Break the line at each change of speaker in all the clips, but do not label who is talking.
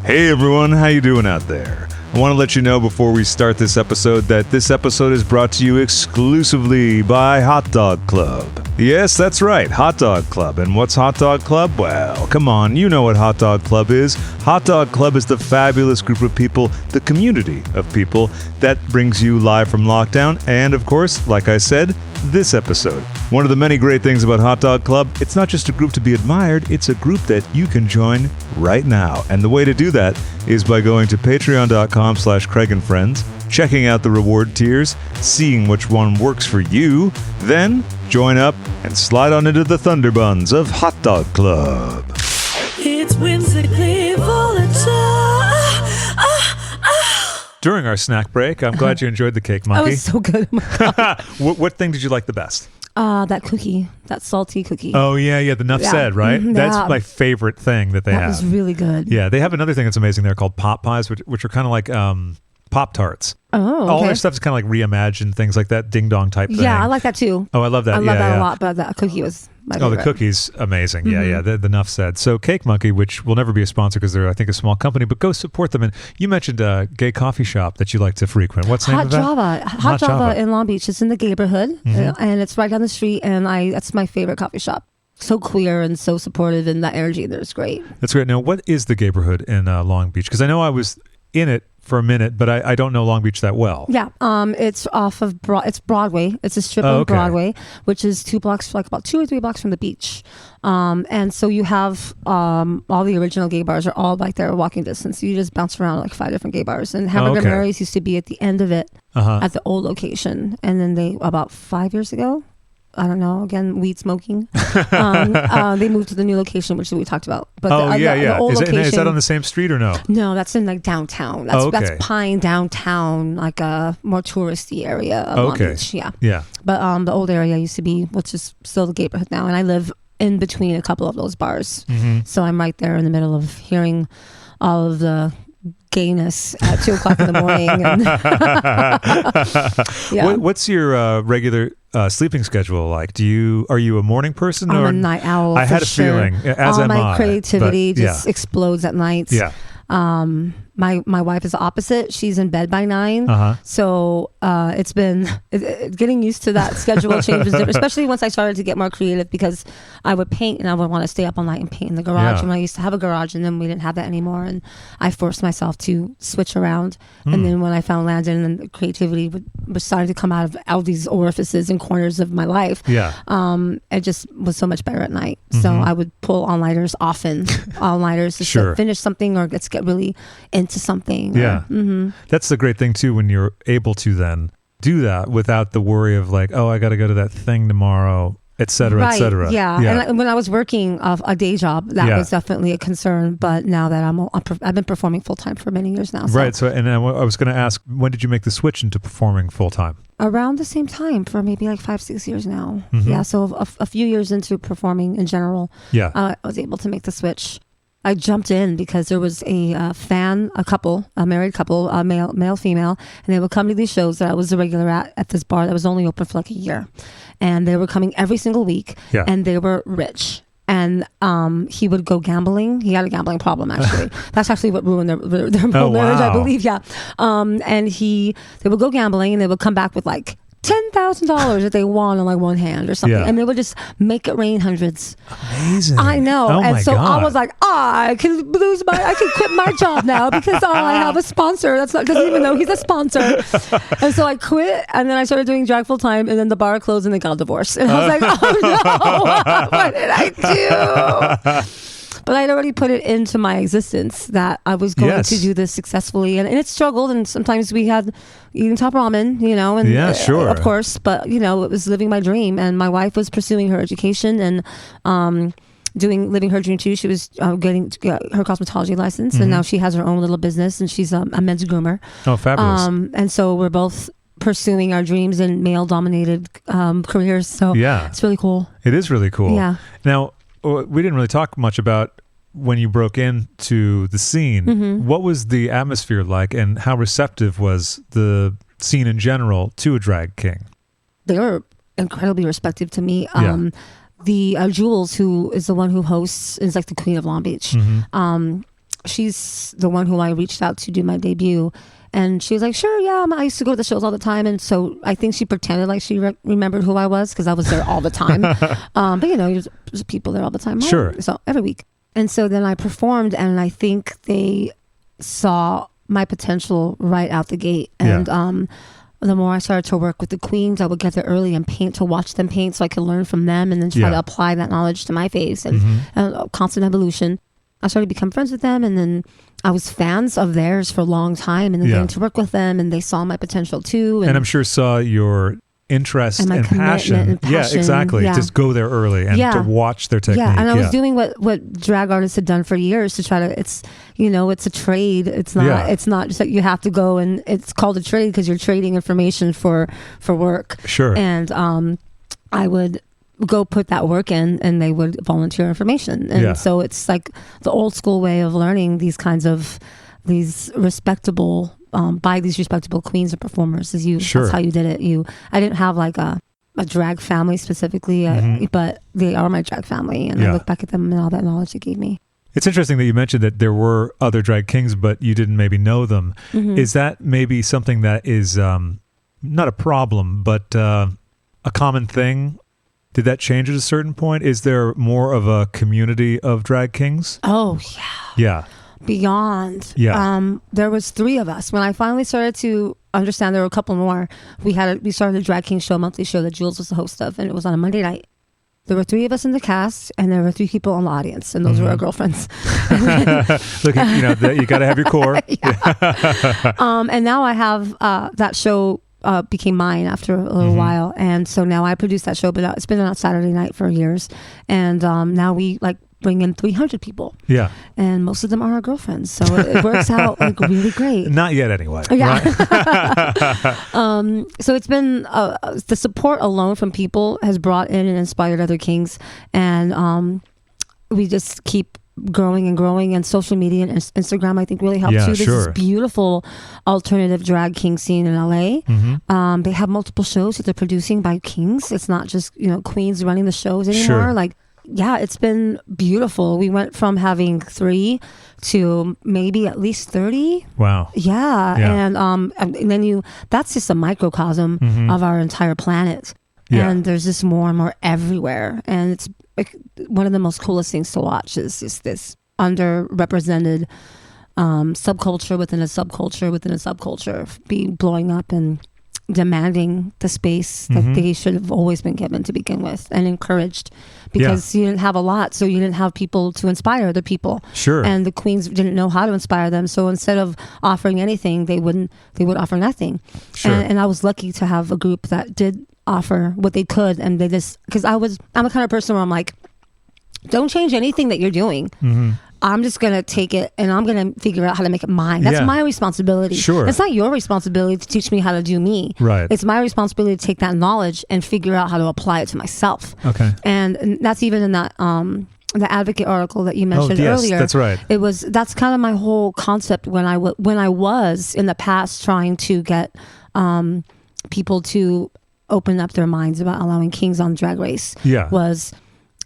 Hey everyone, how you doing out there? I want to let you know before we start this episode that this episode is brought to you exclusively by Hot Dog Club. Yes, that's right, Hot Dog Club. And what's Hot Dog Club? Well, come on, you know what Hot Dog Club is. Hot Dog Club is the fabulous group of people, the community of people that brings you live from lockdown and, of course, like I said, this episode. One of the many great things about Hot Dog Club, it's not just a group to be admired, it's a group that you can join right now. And the way to do that is by going to patreon.com/CraigandFriends, checking out the reward tiers, seeing which one works for you, then join up and slide on into the Thunderbuns of Hot Dog Club.
It's whimsically volatile.
During our snack break, I'm glad you enjoyed the cake monkey.
That was so good.
What thing did you like the best?
That cookie, that salty cookie.
Oh, yeah, the Nuff Said, right?
Mm-hmm,
That's
yeah.
my favorite thing that they have.
That was really good.
Yeah, they have another thing that's amazing there called Pop Pies, which are kind of like Pop-Tarts.
Oh, okay.
All their stuff is kind of like reimagined, things like that ding-dong type thing.
Yeah, I like that too.
Oh, I love that.
I love that a lot, but that cookie was my favorite.
Oh, the cookie's amazing.
Mm-hmm.
Yeah, the Nuff Said. So Cake Monkey, which will never be a sponsor because they're, I think, a small company, but go support them. And you mentioned a gay coffee shop that you like to frequent. What's the name of that?
Hot Java in Long Beach. It's in the Gayborhood, and it's right down the street, and that's my favorite coffee shop. So queer and so supportive, and that energy there is great.
That's great. Now, what is the Gayborhood in Long Beach? Because I know I was in it for a minute, but I don't know Long Beach that well.
Yeah, it's off of it's Broadway. It's a strip on Broadway, which is 2 blocks, like about 2 or 3 blocks from the beach. And so you have all the original gay bars are all like there walking distance. So you just bounce around like 5 different gay bars. And Hamburger Mary's used to be at the end of it at the old location. And then they, about 5 years ago, I don't know, again, weed smoking. They moved to the new location, which we talked about. But the old location,
is that on the same street or no?
No, that's in like downtown. That's Pine downtown, like a more touristy area of Long Beach. Yeah. But the old area used to be, which is still the Gayborhood now. And I live in between a couple of those bars. Mm-hmm. So I'm right there in the middle of hearing all of the gayness at 2 o'clock in the morning. And
What's your regular sleeping schedule like? Are you a morning person?
I'm
or
a night owl.
I had a feeling, as
all
am
my
I,
creativity just explodes at night.
Yeah.
My wife is the opposite. She's in bed by 9. So it's been getting used to that schedule change was different, especially once I started to get more creative, because I would paint and I would want to stay up all night and paint in the garage. And I used to have a garage, and then we didn't have that anymore, and I forced myself to switch around. And then when I found Landon, and the creativity was starting to come out of all these orifices and corners of my life, it just was so much better at night. So I would pull all-nighters often, all-nighters just to finish something or let's get really into something. That's the great thing too, when you're able to then do that without the worry of like, oh, I got to go to that thing tomorrow, et cetera, et cetera. And when I was working a day job, that was definitely a concern. But now that I've been performing full time for many years now.
Right. So, and I was going to ask, when did you make the switch into performing full time?
Around the same time, for maybe like 5-6 years now. Yeah. So a few years into performing in general, I was able to make the switch. I jumped in because there was a married couple, male, female, and they would come to these shows that I was a regular at this bar that was only open for like a year. And they were coming every single week, and they were rich. And he would go gambling. He had a gambling problem, actually. That's actually what ruined their marriage, I believe. Yeah. And they would go gambling, and they would come back with like $10,000 that they won on like one hand or something, and they would just make it rain hundreds.
Amazing.
I know.
Oh,
and
my
so
God.
I was like, I can quit my job now because I have a sponsor doesn't even know he's a sponsor. And so I quit, and then I started doing drag full time, and then the bar closed, and they got a divorce. And I was like, oh no, what did I do? But I'd already put it into my existence that I was going to do this successfully. And it struggled. And sometimes we had eating top ramen, and of course. But, it was living my dream. And my wife was pursuing her education and living her dream too. She was getting her cosmetology license. And now she has her own little business. And she's a men's groomer.
Oh, fabulous.
And so we're both pursuing our dreams in male-dominated careers. So it's really cool.
It is really cool.
Yeah.
Now, we didn't really talk much about when you broke into the scene. What was the atmosphere like, and how receptive was the scene in general to a drag king?
They were incredibly receptive to me. The Jules, who is the one who hosts, is like the queen of Long Beach. she's the one who I reached out to do my debut. And she was like, sure, yeah, I used to go to the shows all the time. And so I think she pretended like she remembered who I was because I was there all the time. But there's people there all the time.
Sure.
So every week. And so then I performed, and I think they saw my potential right out the gate. And the more I started to work with the queens, I would get there early and paint to watch them paint so I could learn from them and then try to apply that knowledge to my face and constant evolution. I started to become friends with them, and then I was fans of theirs for a long time, and then getting to work with them, and they saw my potential too.
And I'm sure saw your interest and passion. Yeah, exactly.
Yeah.
Just go there early and to watch their technique.
Yeah, and I was doing what drag artists had done for years to try to, it's a trade. It's not just that you have to go, and it's called a trade because you're trading information for work.
Sure.
And I would go put that work in, and they would volunteer information. And so it's like the old school way of learning these kinds of respectable by these respectable queens and performers. That's how you did it. I didn't have like a drag family specifically, but they are my drag family, and I look back at them and all that knowledge they gave me.
It's interesting that you mentioned that there were other drag kings, but you didn't maybe know them. Is that maybe something that is not a problem, but a common thing? Did that change at a certain point? Is there more of a community of drag kings?
Oh, yeah.
Yeah.
Beyond.
Yeah.
There was 3 of us. When I finally started to understand there were a couple more, we started a Drag King show, monthly show that Jules was the host of, and it was on a Monday night. There were 3 of us in the cast, and there were 3 people in the audience, and those were our girlfriends.
Look, you got to have your core.
And now I have that show became mine after a little while, and so now I produce that show, but it's been on Saturday night for years, and now we bring in 300 people, and most of them are our girlfriends, so it works out really great.
Not yet anyway.
So it's been the support alone from people has brought in and inspired other kings, and we just keep growing and growing, and social media and Instagram I think really helped too. There's this beautiful alternative drag king scene in LA. They have multiple shows that they're producing by kings. It's not just queens running the shows anymore. It's been beautiful. We went from having 3 to maybe at least 30.
Wow.
Yeah. And then that's just a microcosm of our entire planet. And there's just more and more everywhere, and it's one of the most coolest things to watch is just this underrepresented subculture within a subculture within a subculture blowing up and demanding the space that they should have always been given to begin with and encouraged, because you didn't have a lot, so you didn't have people to inspire other people. Sure. And the queens didn't know how to inspire them, so instead of offering anything, they would offer nothing. Sure. And I was lucky to have a group that did offer what they could, and they just, because I'm a kind of person where I'm like, don't change anything that you're doing. I'm just going to take it and I'm going to figure out how to make it mine. That's my responsibility. Sure. It's not your responsibility to teach me how to do me. Right. It's my responsibility to take that knowledge and figure out how to apply it to myself. Okay. And that's even in that the Advocate article that you mentioned earlier. That's right. That's kind of my whole concept when I was in the past trying to get people to open up their minds about allowing kings on Drag Race.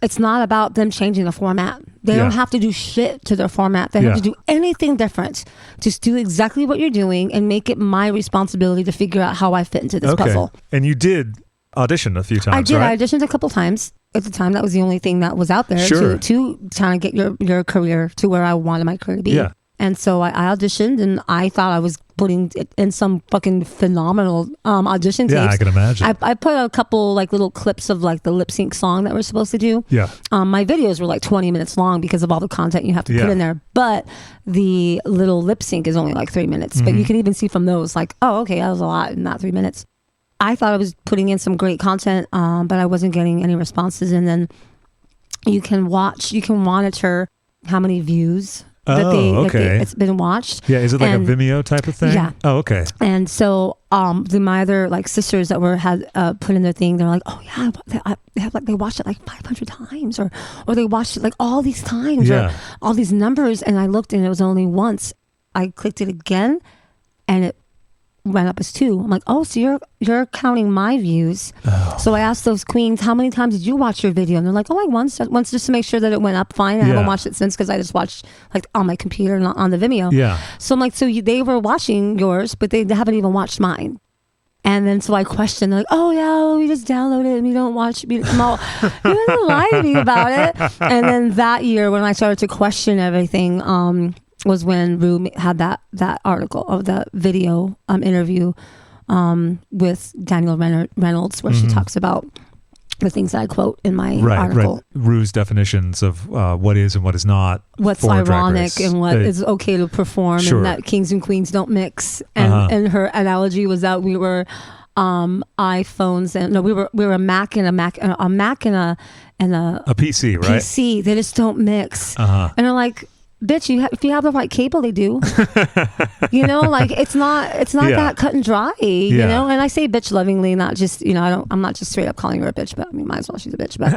It's not about them changing the format. They don't have to do shit to their format. They don't have to do anything different. Just do exactly what you're doing and make it my responsibility to figure out how I fit into this puzzle.
And you did audition a few times,
I did.
Right?
I auditioned a couple times. At the time, that was the only thing that was out there to kind of get your career to where I wanted my career to be. Yeah. And so I auditioned, and I thought I was putting in some fucking phenomenal audition tapes.
Yeah, I can imagine.
I put a couple little clips of the lip sync song that we're supposed to do. Yeah. My videos were 20 minutes long because of all the content you have to put in there. But the little lip sync is only 3 minutes. But you can even see from those oh, okay, that was a lot in that 3 minutes. I thought I was putting in some great content, but I wasn't getting any responses. And then you can monitor how many views it's been watched. Yeah, is it a Vimeo type of thing? Yeah. Oh, okay. And so my other sisters that had put in their thing, they're like, oh yeah, they watched it 500 times, or they watched it all these times, or all these numbers. And I looked, and it was only once. I clicked it again, and it went up as 2. I'm like, oh, so you're counting my views. Oh. So I asked those queens, how many times did you watch your video? And they're like, oh, like once just to make sure that it went up fine. I haven't watched it since because I just watched like on my computer, not on the Vimeo.
Yeah.
So I'm like, so they were watching yours, but they haven't even watched mine. And then so I questioned, they're like, oh yeah, we just download it and we don't watch it. You didn't lie to me about it. And then that year when I started to question everything, was when Rue had that article of the video interview with Daniel Reynolds, where she talks about the things that I quote in my article.
Right. Rue's definitions of what is and what is not.
What's ironic and what is okay to perform, and that kings and queens don't mix. And her analogy was that we were iPhones and we were a Mac and a
PC, right?
PC. They just don't mix. And they're like, bitch, if you have the right cable, they do. Like it's not that cut and dry, you know. And I say bitch lovingly, not just I'm not just straight up calling her a bitch, but I mean, might as well she's a bitch. But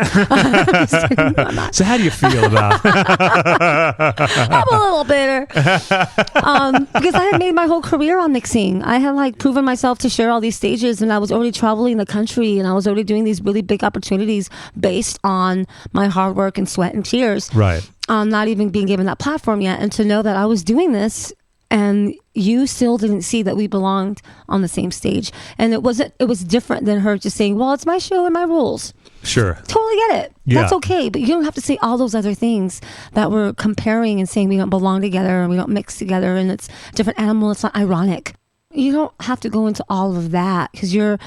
I'm not.
So how do you feel about?
I'm a little bitter because I had made my whole career on mixing. I had like proven myself to share all these stages, and I was already traveling the country, and I was already doing these really big opportunities based on my hard work and sweat and tears.
Right.
Not even being given that platform yet, and to know that I was doing this and you still didn't see that we belonged on the same stage. And it was different than her just saying, well, it's my show and my rules.
Sure.
Totally get it. Yeah. That's okay. But you don't have to say all those other things that we're comparing and saying we don't belong together and we don't mix together and it's a different animal. It's not ironic. You don't have to go into all of that because you're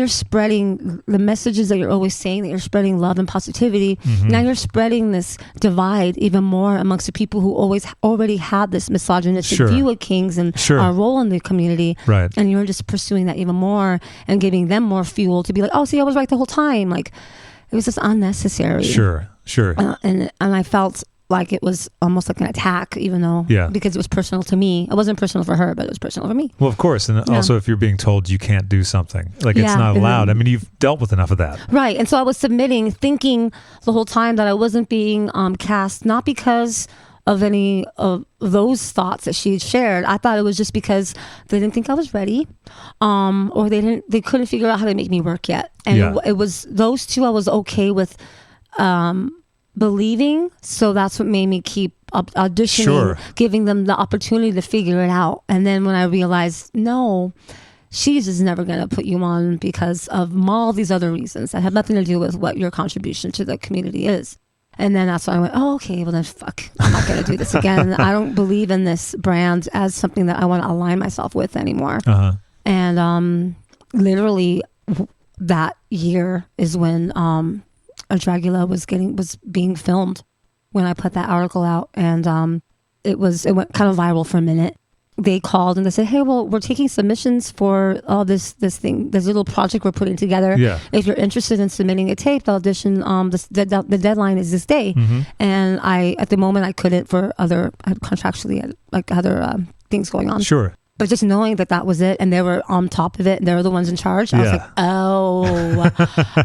spreading the messages that you're always saying, that you're spreading love and positivity. Now you're spreading this divide even more amongst the people who already had this misogynistic view of kings and our role in the community.
Right.
And you're just pursuing that even more and giving them more fuel to be like, oh, see, I was right the whole time. Like it was just unnecessary.
Sure.
And I felt like it was almost like an attack, even though because it was personal to me. It wasn't personal for her, but it was personal for me.
Well, of course. And also if you're being told you can't do something, like it's not allowed. I mean, you've dealt with enough of that.
Right. And so I was submitting, thinking the whole time that I wasn't being cast, not because of any of those thoughts that she had shared. I thought it was just because they didn't think I was ready, or they couldn't figure out how to make me work yet. And it was those two I was okay with believing, so that's what made me keep auditioning, giving them the opportunity to figure it out. And then when I realized, no, she's just never going to put you on because of all these other reasons that have nothing to do with what your contribution to the community is. And then that's when I went, oh, okay, well then fuck, I'm not going to do this again. I don't believe in this brand as something that I want to align myself with anymore. And literally that year is when Dragula was being filmed when I put that article out, and it went kind of viral for a minute. They called and they said, hey, well, we're taking submissions for all this little project we're putting together. If you're interested in submitting a tape, the audition, the deadline is this day. And at the moment I couldn't for other things going on. But just knowing that was it, and they were on top of it, and they were the ones in charge, I was like, oh,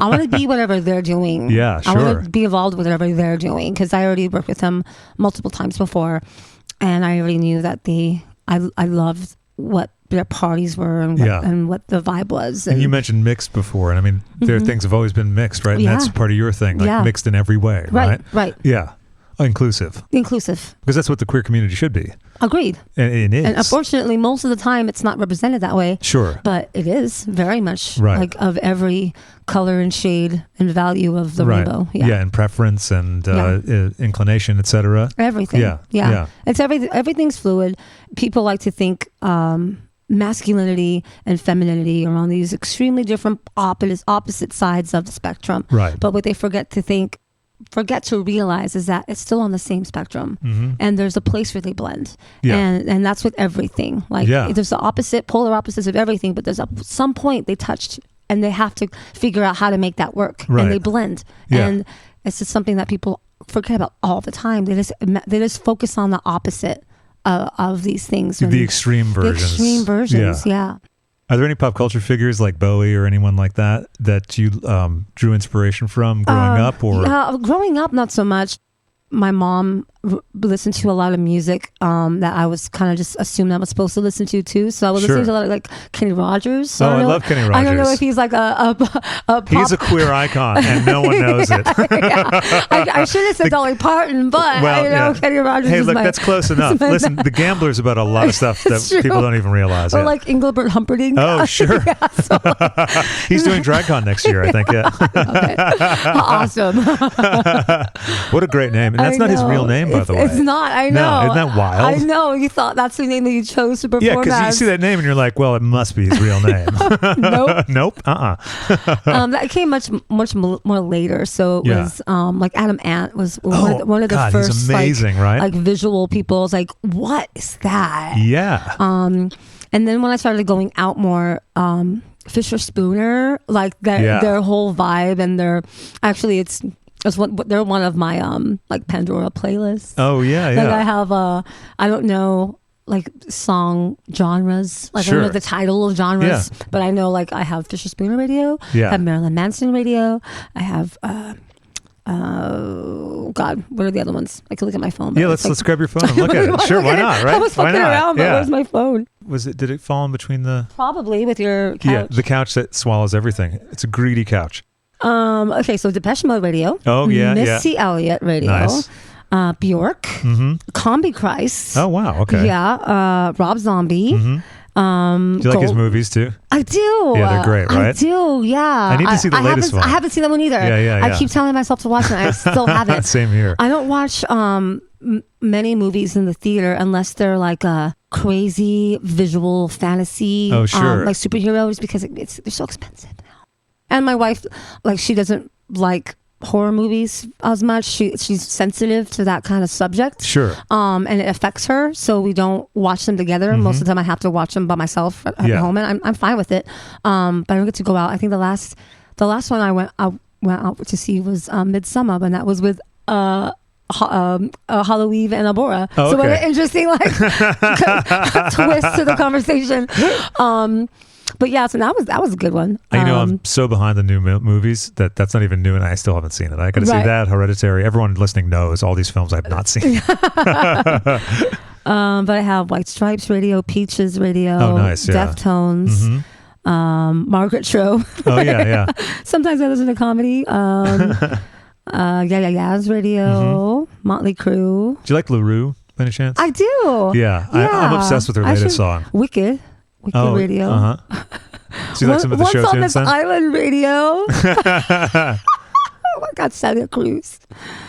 I want to be whatever they're doing. I want to be involved with whatever they're doing, because I already worked with them multiple times before, and I already knew that I loved what their parties were and what the vibe was.
And you mentioned mixed before, and I mean, their things have always been mixed, right? And that's part of your thing, like mixed in every way, right?
Right.
Yeah. Inclusive. Because that's what the queer community should be.
Agreed.
And it is.
And unfortunately, most of the time, it's not represented that way. But it is very much like of every color and shade and value of the rainbow.
And preference and inclination, etc.
Everything. It's everything's fluid. People like to think masculinity and femininity are on these extremely different opposite sides of the spectrum. But what they forget to realize is that it's still on the same spectrum, and there's a place where they blend, and that's with everything. Like there's the polar opposites of everything, but there's some point they touched, and they have to figure out how to make that work, and they blend. And it's just something that people forget about all the time. They just focus on the opposite of these things.
The extreme versions. Are there any pop culture figures like Bowie or anyone like that you drew inspiration from growing up? Or
growing up, not so much. my mom listened to a lot of music that I was kind of just assumed I was supposed to listen to too. So I was listening to a lot of like Kenny Rogers.
I love Kenny Rogers.
I don't know if he's like a pop.
He's a queer icon and no one knows it.
I should have said Dolly Parton, but Kenny Rogers
Hey,
is
look, that's close enough. Listen, The Gambler's about a lot of stuff that people don't even realize.
Or like Engelbert Humperdinck.
Oh, sure. He's doing DragCon next year, I think. Yeah.
Okay. Awesome.
What a great name. And that's not his real name, by the way.
It's not. I know.
No, isn't that wild?
I know. You thought that's the name that you chose to perform
Yeah, because you see that name and you're like, well, it must be his real name.
Nope.
Nope.
That came much more later. So it was like Adam Ant was one of the first
he's amazing,
like visual people. I was like, what is that?
Yeah.
And then when I started going out more, Fischerspooner, like their whole vibe and they're one of my like Pandora playlists.
Oh yeah,
Like I have I don't know like song genres. Like I don't know the title of genres, but I know like I have Fischerspooner radio.
Yeah.
I have Marilyn Manson radio. I have God, what are the other ones? I could look at my phone.
Yeah, let's grab your phone and look at it. Sure, why not? Right?
I was fucking around, but where's my phone?
Did it fall in between the?
Probably with your couch.
Yeah, the couch that swallows everything. It's a greedy couch.
Okay, so Depeche Mode radio.
Oh yeah,
Missy Elliott radio.
Nice.
Bjork. Combi Christ.
Oh wow, okay.
Yeah. Rob Zombie.
Do you like his movies too?
I do.
Yeah, they're great, right?
I do, yeah.
I need to see the latest one.
I haven't seen that one either.
Yeah.
I keep telling myself to watch it. I still haven't.
Same here.
I don't watch many movies in the theater unless they're like a crazy visual fantasy.
Oh, sure.
Like superheroes because they're so expensive now. And my wife, like, she doesn't like horror movies as much. She's sensitive to that kind of subject.
Sure.
And it affects her, so we don't watch them together. Most of the time I have to watch them by myself at home, and I'm fine with it. But I don't get to go out. I think the last one I went out to see was Midsummer, and that was with Halloween and Abora.
Oh, okay.
So what an interesting like twist to the conversation. But yeah, so that was a good one.
I'm so behind the new movies that's not even new, and I still haven't seen it. I got to see that, Hereditary. Everyone listening knows all these films I've not seen.
But I have White Stripes radio, Peaches radio, Deftones, Margaret Cho.
Oh yeah.
Sometimes I listen to comedy. Yaz radio, Motley Crue.
Do you like LaRue by any chance?
I do.
Yeah. I'm obsessed with her latest song.
Wicked radio.
So you like some of the shows
on
since
this
then?
island radio. Oh my God, Celia Cruz.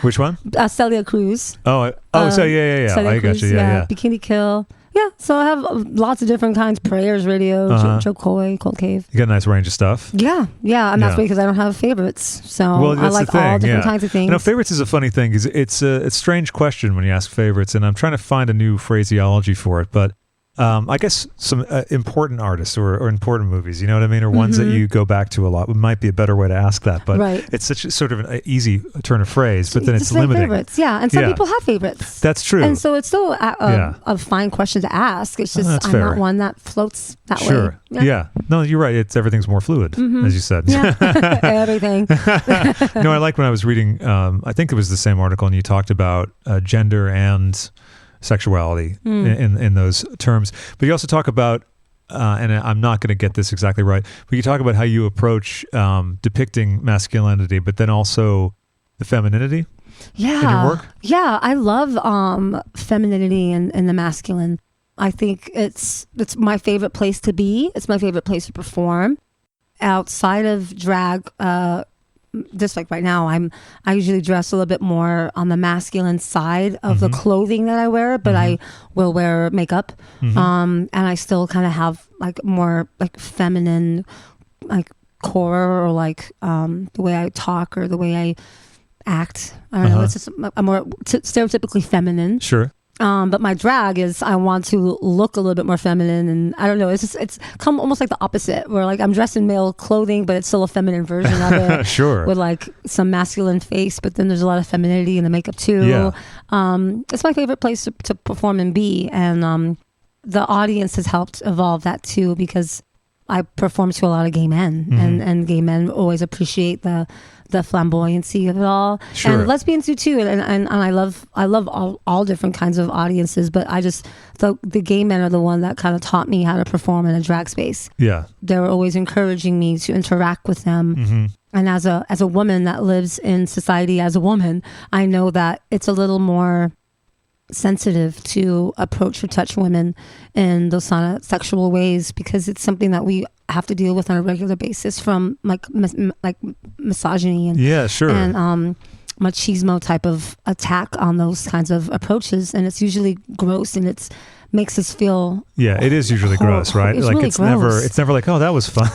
Which one?
Celia Cruz.
So yeah. I got you. Yeah.
Bikini Kill. Yeah, so I have lots of different kinds. Prayers radio, Joe Coy, Cold Cave.
You got a nice range of stuff.
Yeah, and that's because I don't have favorites. So I like all different kinds of things.
Favorites is a funny thing. It's a strange question when you ask favorites, and I'm trying to find a new phraseology for it, but I guess some important artists or important movies, you know what I mean? Or ones that you go back to a lot. It might be a better way to ask that, but it's such a sort of an easy turn of phrase, but then it's limiting.
Favorites, and some people have favorites.
That's true.
And so it's still a fine question to ask. It's just I'm not one that floats that way.
Sure. Yeah. No, you're right. Everything's more fluid, as you said.
Yeah. Everything.
No, I like when I was reading, I think it was the same article, and you talked about gender and sexuality in those terms, but you also talk about and I'm not going to get this exactly right, but you talk about how you approach depicting masculinity, but then also the femininity in your work.
I love femininity and the masculine. I think it's my favorite place to be. It's my favorite place to perform outside of drag. Just like right now, I usually dress a little bit more on the masculine side of the clothing that I wear, but I will wear makeup, and I still kind of have like more like feminine, like core or like the way I talk or the way I act. I don't know. It's just a more stereotypically feminine.
Sure.
But my drag is I want to look a little bit more feminine, and I don't know. It's come almost like the opposite, where like I'm dressed in male clothing, but it's still a feminine version of it.
Sure.
With like some masculine face, but then there's a lot of femininity in the makeup too.
Yeah.
It's my favorite place to perform and be, and the audience has helped evolve that too, because I perform to a lot of gay men, and gay men always appreciate the flamboyancy of it all.
Sure.
And lesbians do too. And I love all different kinds of audiences, but the gay men are the one that kind of taught me how to perform in a drag space.
Yeah.
They were always encouraging me to interact with them. And as a woman that lives in society as a woman, I know that it's a little more sensitive to approach or touch women in those kind of sexual ways, because it's something that we have to deal with on a regular basis, from like misogyny and and machismo type of attack on those kinds of approaches, and it's usually gross, and it makes us feel
it is usually gross, right?
It's
like
really
it's
gross.
never like, oh, that was fun.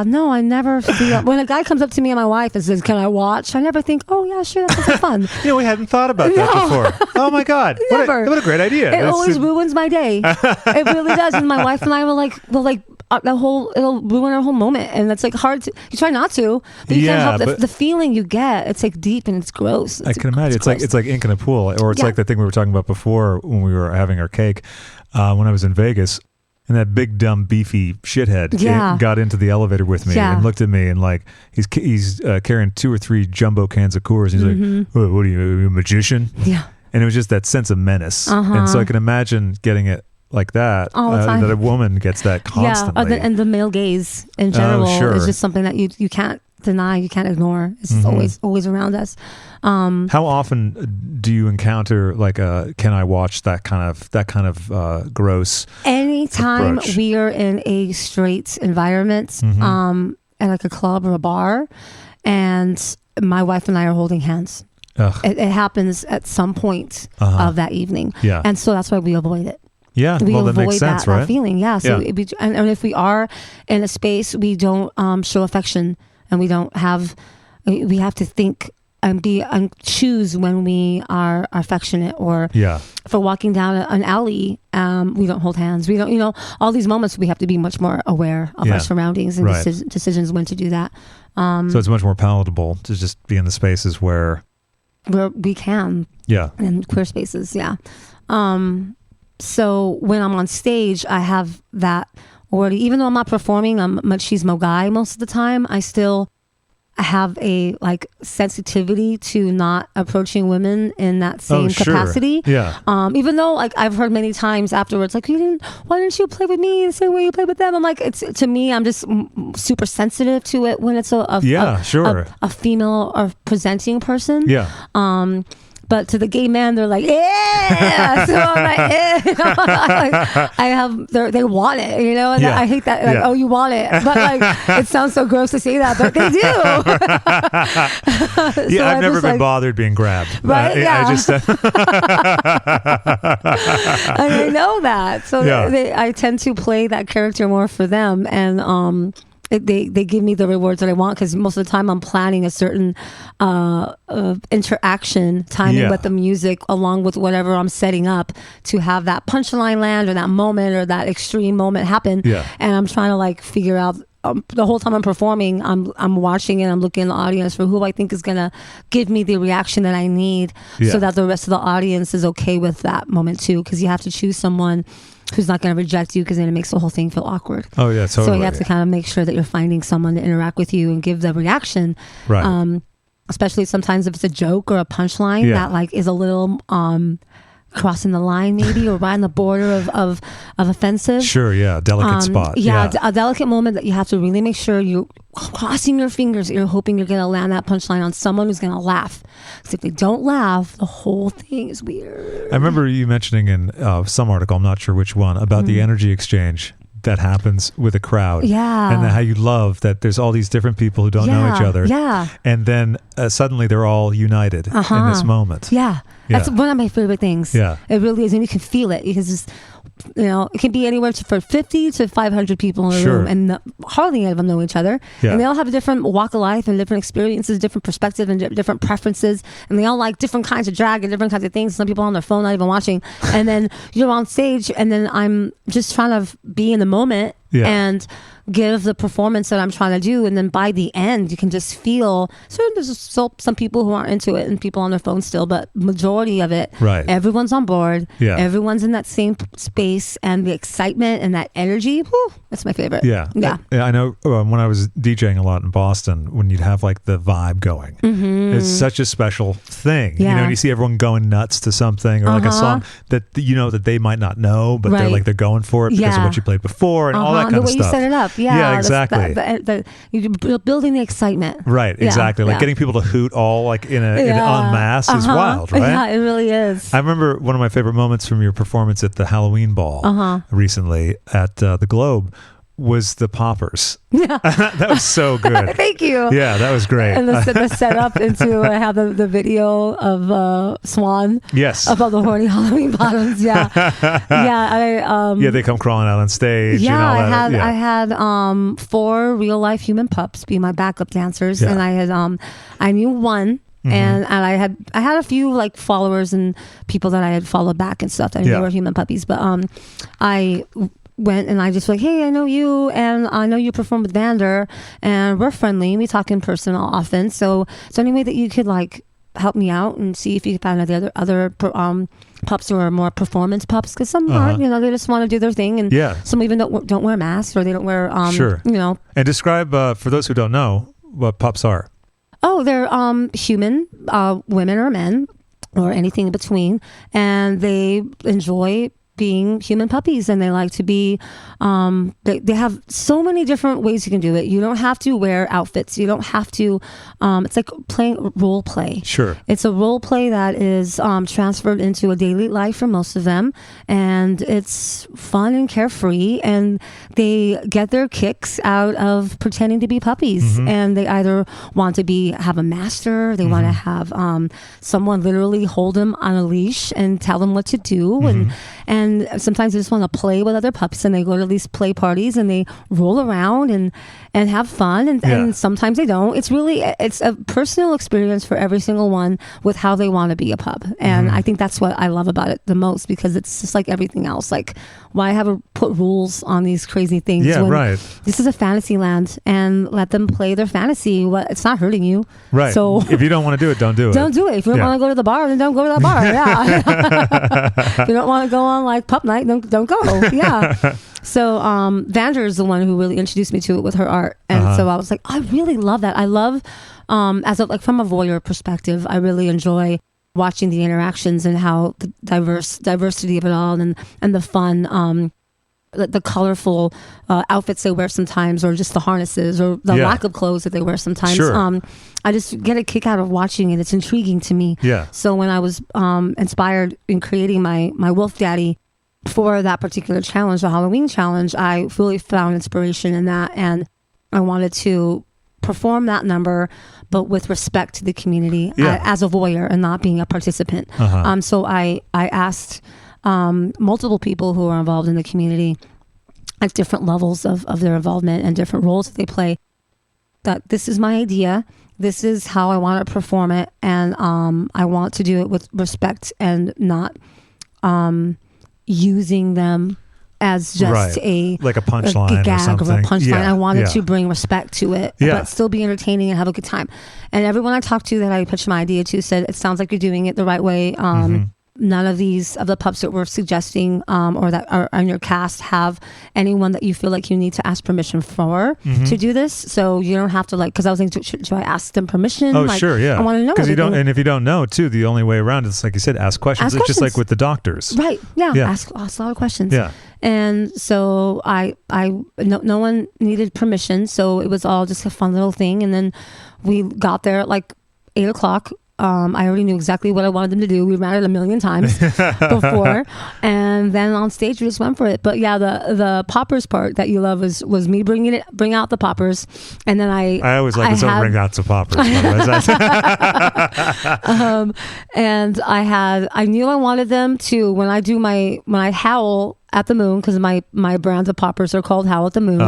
No, I never feel when a guy comes up to me and my wife and says, "Can I watch?" I never think, "Oh yeah, sure, that sounds fun."
We hadn't thought about that before. Oh my God, what a great idea!
It always ruins my day. It really does. And my wife and I will it'll ruin our whole moment, and it's like hard to. You try not to, but you can't help the feeling you get. It's like deep and it's gross.
I can imagine. It's like ink in a pool, or it's like the thing we were talking about before when we were having our cake. When I was in Vegas, and that big dumb beefy shithead got into the elevator with me and looked at me, and like he's carrying 2 or 3 jumbo cans of Coors, and he's like, "What are you, a magician?" Yeah, and it was just that sense of menace, and so I can imagine getting it like that, that a woman gets that constantly.
Yeah, and the male gaze in general is just something that you can't deny, you can't ignore. It's always around us.
How often do you encounter like can I watch that kind of gross?
Anytime
approach?
we are in a straight environment, at like a club or a bar, and my wife and I are holding hands. It happens at some point of that evening, and so that's why we avoid it.
Yeah,
we avoid
that makes sense,
that feeling. Yeah, so and if we are in a space, we don't show affection, and we have to think and choose when we are affectionate, or if we're walking down an alley, we don't hold hands. We don't, all these moments we have to be much more aware of our surroundings and decisions when to do that.
So it's much more palatable to just be in the spaces where
we can. Yeah. In queer spaces. Yeah. So when I'm on stage, I have that already. Even though I'm not performing, I'm a machismo guy most of the time. I still have a sensitivity to not approaching women in that same capacity. Yeah. Even though I've heard many times afterwards, like, why didn't you play with me the same way you played with them? I'm like, to me, I'm just super sensitive to it when it's a female or presenting person. Yeah. But to the gay man, they're like, yeah. So I'm like, they want it, and I hate that. Like, oh, you want it. But it sounds so gross to say that, but they do.
So I've never been bothered being grabbed.
Right? I just... and I know that. So I tend to play that character more for them. And, they give me the rewards that I want, because most of the time I'm planning a certain interaction timing with the music, along with whatever I'm setting up to have that punchline land, or that moment, or that extreme moment happen. Yeah. And I'm trying to figure out the whole time I'm performing, I'm watching and I'm looking in the audience for who I think is gonna give me the reaction that I need, so that the rest of the audience is okay with that moment too, because you have to choose someone who's not going to reject you, because then it makes the whole thing feel awkward. Oh yeah, totally. So you have to kind of make sure that you're finding someone to interact with you and give the reaction. Right. Especially sometimes if it's a joke or a punchline that is a little crossing the line, maybe, or right on the border of offensive.
Sure, yeah, delicate spot.
Yeah, a delicate moment that you have to really make sure you're crossing your fingers. You're hoping you're going to land that punchline on someone who's going to laugh. Because if they don't laugh, the whole thing is weird.
I remember you mentioning in some article, I'm not sure which one, about the energy exchange that happens with a crowd. Yeah. And how you love that there's all these different people who don't know each other. Yeah. And then suddenly they're all united in this moment.
Yeah. That's one of my favorite things. Yeah. It really is. And you can feel it, because it's, it can be anywhere for 50 to 500 people in a room, and hardly any of them know each other. Yeah. And they all have a different walk of life and different experiences, different perspective, and different preferences. And they all like different kinds of drag and different kinds of things. Some people on their phone, not even watching. And then you're on stage, and then I'm just trying to be in the moment and give the performance that I'm trying to do. And then by the end, you can just feel, there's still some people who aren't into it and people on their phone still, but majority of it, everyone's on board. Yeah. Everyone's in that same space. face and the excitement and that energy. Whew, that's my favorite.
Yeah. I know when I was DJing a lot in Boston, when you'd have like the vibe going, it's such a special thing.
Yeah.
You know, and you see everyone going nuts to something or like a song that you know that they might not know, but they're going for it because of what you played before and all that kind of stuff.
The way you set it up. Yeah.
Yeah, exactly.
You're building the excitement.
Right, exactly. Like getting people to hoot all like in en masse is wild, right?
Yeah, it really is.
I remember one of my favorite moments from your performance at the Halloween ball recently at the Globe was the poppers.
Yeah.
That was so good.
Thank you.
Yeah, that was great.
And the setup into have the video of Swan.
Yes.
Of all the horny Halloween bottoms. Yeah.
Yeah, they come crawling out on stage.
Yeah,
and all that.
I had 4 real life human pups be my backup dancers, and I had I knew one. And I had a few like followers and people that I had followed back and stuff. They were human puppies, but I went and I just like, hey, I know you, and I know you perform with Vander, and we're friendly. We talk in person often. So is there any way that you could like help me out and see if you could find other pups who are more performance pups? Because some aren't, they just want to do their thing, and some even don't wear masks or they don't wear
And describe for those who don't know what pups are.
Oh, they're human, women or men, or anything in between, and they enjoy being human puppies, and they like to be they have so many different ways you can do it. You don't have to wear outfits. You don't have to it's like playing role play.
Sure.
It's a role play that is transferred into a daily life for most of them, and it's fun and carefree, and they get their kicks out of pretending to be puppies. And they either want to have a master, they want to have someone literally hold them on a leash and tell them what to do, and sometimes they just want to play with other pups, and they go to these play parties and they roll around and have fun, and sometimes they don't. It's a personal experience for every single one with how they want to be a pup, and I think that's what I love about it the most, because it's just like everything else. Like, why have to put rules on these crazy things?
Yeah, right.
This is a fantasy land, and let them play their fantasy. It's not hurting you,
right? So if you don't want to do it, don't do it.
Don't do it. If you don't want to go to the bar, then don't go to the bar. Yeah. If you don't want to go on like pup night, don't go. Yeah. So Vander is the one who really introduced me to it with her art, and so I was like, I really love that. I love from a voyeur perspective, I really enjoy watching the interactions and how the diversity of it all, and the fun, the colorful outfits they wear sometimes, or just the harnesses, or the lack of clothes that they wear sometimes.
Sure.
I just get a kick out of watching it. It's intriguing to me.
Yeah.
So when I was inspired in creating my Wolf Daddy for that particular challenge, the Halloween challenge, I really found inspiration in that, and I wanted to perform that number, but with respect to the community as a voyeur and not being a participant. So I asked multiple people who are involved in the community at different levels of their involvement and different roles that they play, that this is my idea, this is how I want to perform it, and I want to do it with respect and not using them as just
like a punchline,
a gag or a punchline. I wanted to bring respect to it, but still be entertaining and have a good time. And everyone I talked to that I pitched my idea to said, it sounds like you're doing it the right way. None of the pups that we're suggesting or that are on your cast have anyone that you feel like you need to ask permission for to do this. So you don't have to because I was thinking, should I ask them permission?
Oh, sure, yeah.
I want to know.
Because and if you don't know too, the only way around is, like you said, ask questions. It's just like with the doctors.
Right, yeah. Ask a lot of questions.
Yeah.
And so no one needed permission. So it was all just a fun little thing. And then we got there at like 8:00. I already knew exactly what I wanted them to do. We ran it a million times before, and then on stage we just went for it. But yeah, the poppers part that you love was me bring out the poppers, and then I always like to bring out the poppers. And I knew I wanted them to, when I howl at the moon, because my brands of poppers are called Howl at the Moon.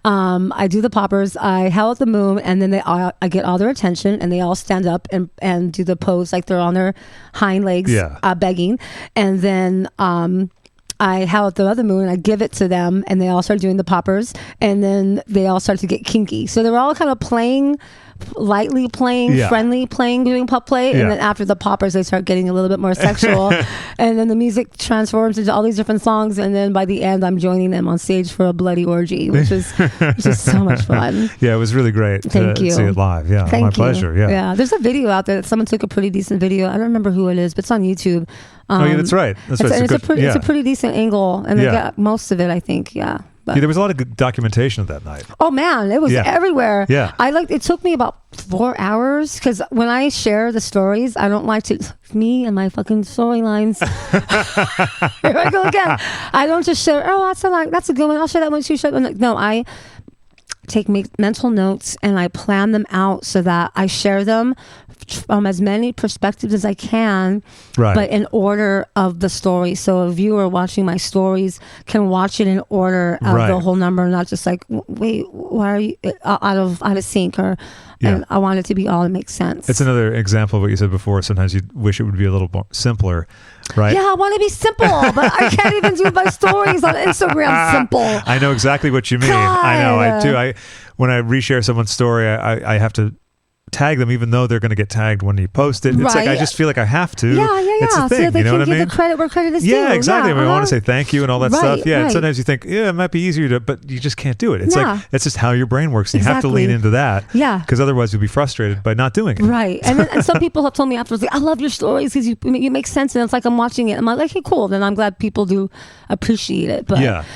I do the poppers, I howl at the moon, and then I get all their attention, and they all stand up and do the pose like they're on their hind legs, begging. And then I howl at the other moon, and I give it to them, and they all start doing the poppers, and then they all start to get kinky. So they were all kind of playing lightly playing, friendly playing, doing pup play, and then after the poppers, they start getting a little bit more sexual, and then the music transforms into all these different songs, and then by the end, I'm joining them on stage for a bloody orgy, which is so much fun.
Yeah, it was really great.
Thank you.
See it live. Yeah,
Thank
my
you.
pleasure. Yeah,
there's a video out there that someone took a pretty decent video. I don't remember who it is, but it's on YouTube.
Oh yeah, that's right. That's right.
It's a pretty decent angle, and they got most of it, I think. Yeah. But
there was a lot of good documentation of that night.
Oh man, it was everywhere.
Yeah.
It took me about 4 hours because when I share the stories, I don't like to me and my storylines. Here I go again. I don't just share. Oh, that's a good one. I'll share that one too. No, I take mental notes and I plan them out so that I share them from as many perspectives as I can, but in order of the story. So a viewer watching my stories can watch it in order of the whole number, not just like, wait, why are you out of sync? And I want it to be all that makes sense.
It's another example of what you said before. Sometimes you wish it would be a little more simpler, right?
Yeah, I want to be simple, but I can't even do my stories on Instagram simple.
I know exactly what you mean.
God.
I know, I do. When I reshare someone's story, I have to tag them even though they're going to get tagged when you post it. It's like I just feel like I have to. It's a thing,
so they
you know
can
what I mean?
Give the credit where credit is due.
Yeah, exactly. I want to say thank you and all that stuff. Yeah, and sometimes you think, it might be easier to, but you just can't do it. It's like, it's just how your brain works. You have to lean into that.
Yeah.
Because otherwise you'll be frustrated by not doing it.
Right. And some people have told me afterwards, like, I love your stories because you make sense. And it's like I'm watching it. I'm like, okay, cool. Then I'm glad people do appreciate it. But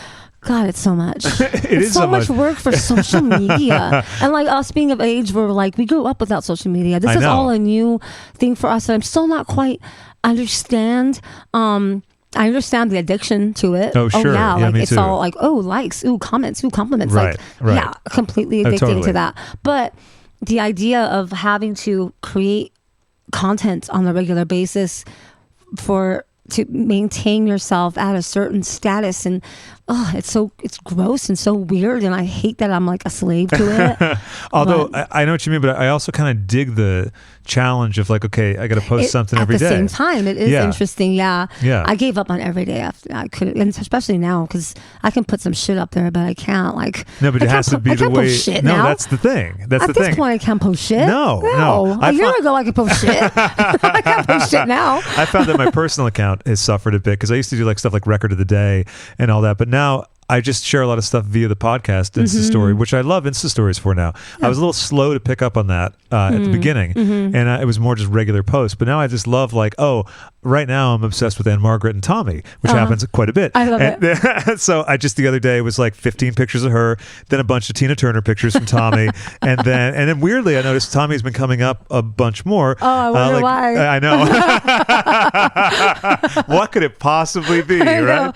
God, it's so much. It's so much work for social media. And like us being of age, we grew up without social media. This is all a new thing for us. And I'm still not quite understand. I understand the addiction to it.
Oh, sure.
Yeah, like
me
it's
too.
all like, likes, compliments, compliments.
Right.
Yeah, completely addicted
Totally.
to that. But the idea of having to create content on a regular basis to maintain yourself at a certain status, and it's gross and so weird, and I hate that I'm like a slave to it.
Although I know what you mean, but I also kind of dig the challenge of like, okay, I got to post something every day.
At the same time, it is interesting. Yeah.
I
gave up on every day after I couldn't, and especially now because I can put some shit up there, but I can't
No, but it has to be the way.
No,
that's the thing.
At this point, I can't post shit.
No.
A year ago, I could post shit. I can't post shit now.
I found that my personal account has suffered a bit because I used to do like stuff like record of the day and all that, but now I just share a lot of stuff via the podcast Insta Story, which I love Insta Stories for now. I was a little slow to pick up on that at the beginning, and it was more just regular posts. But now I just love right now I'm obsessed with Anne Margaret and Tommy, which happens quite a bit.
I love it.
So I just the other day was like 15 pictures of her, then a bunch of Tina Turner pictures from Tommy, and then weirdly I noticed Tommy's been coming up a bunch more.
Oh, I wonder why.
I know. What could it possibly be, right?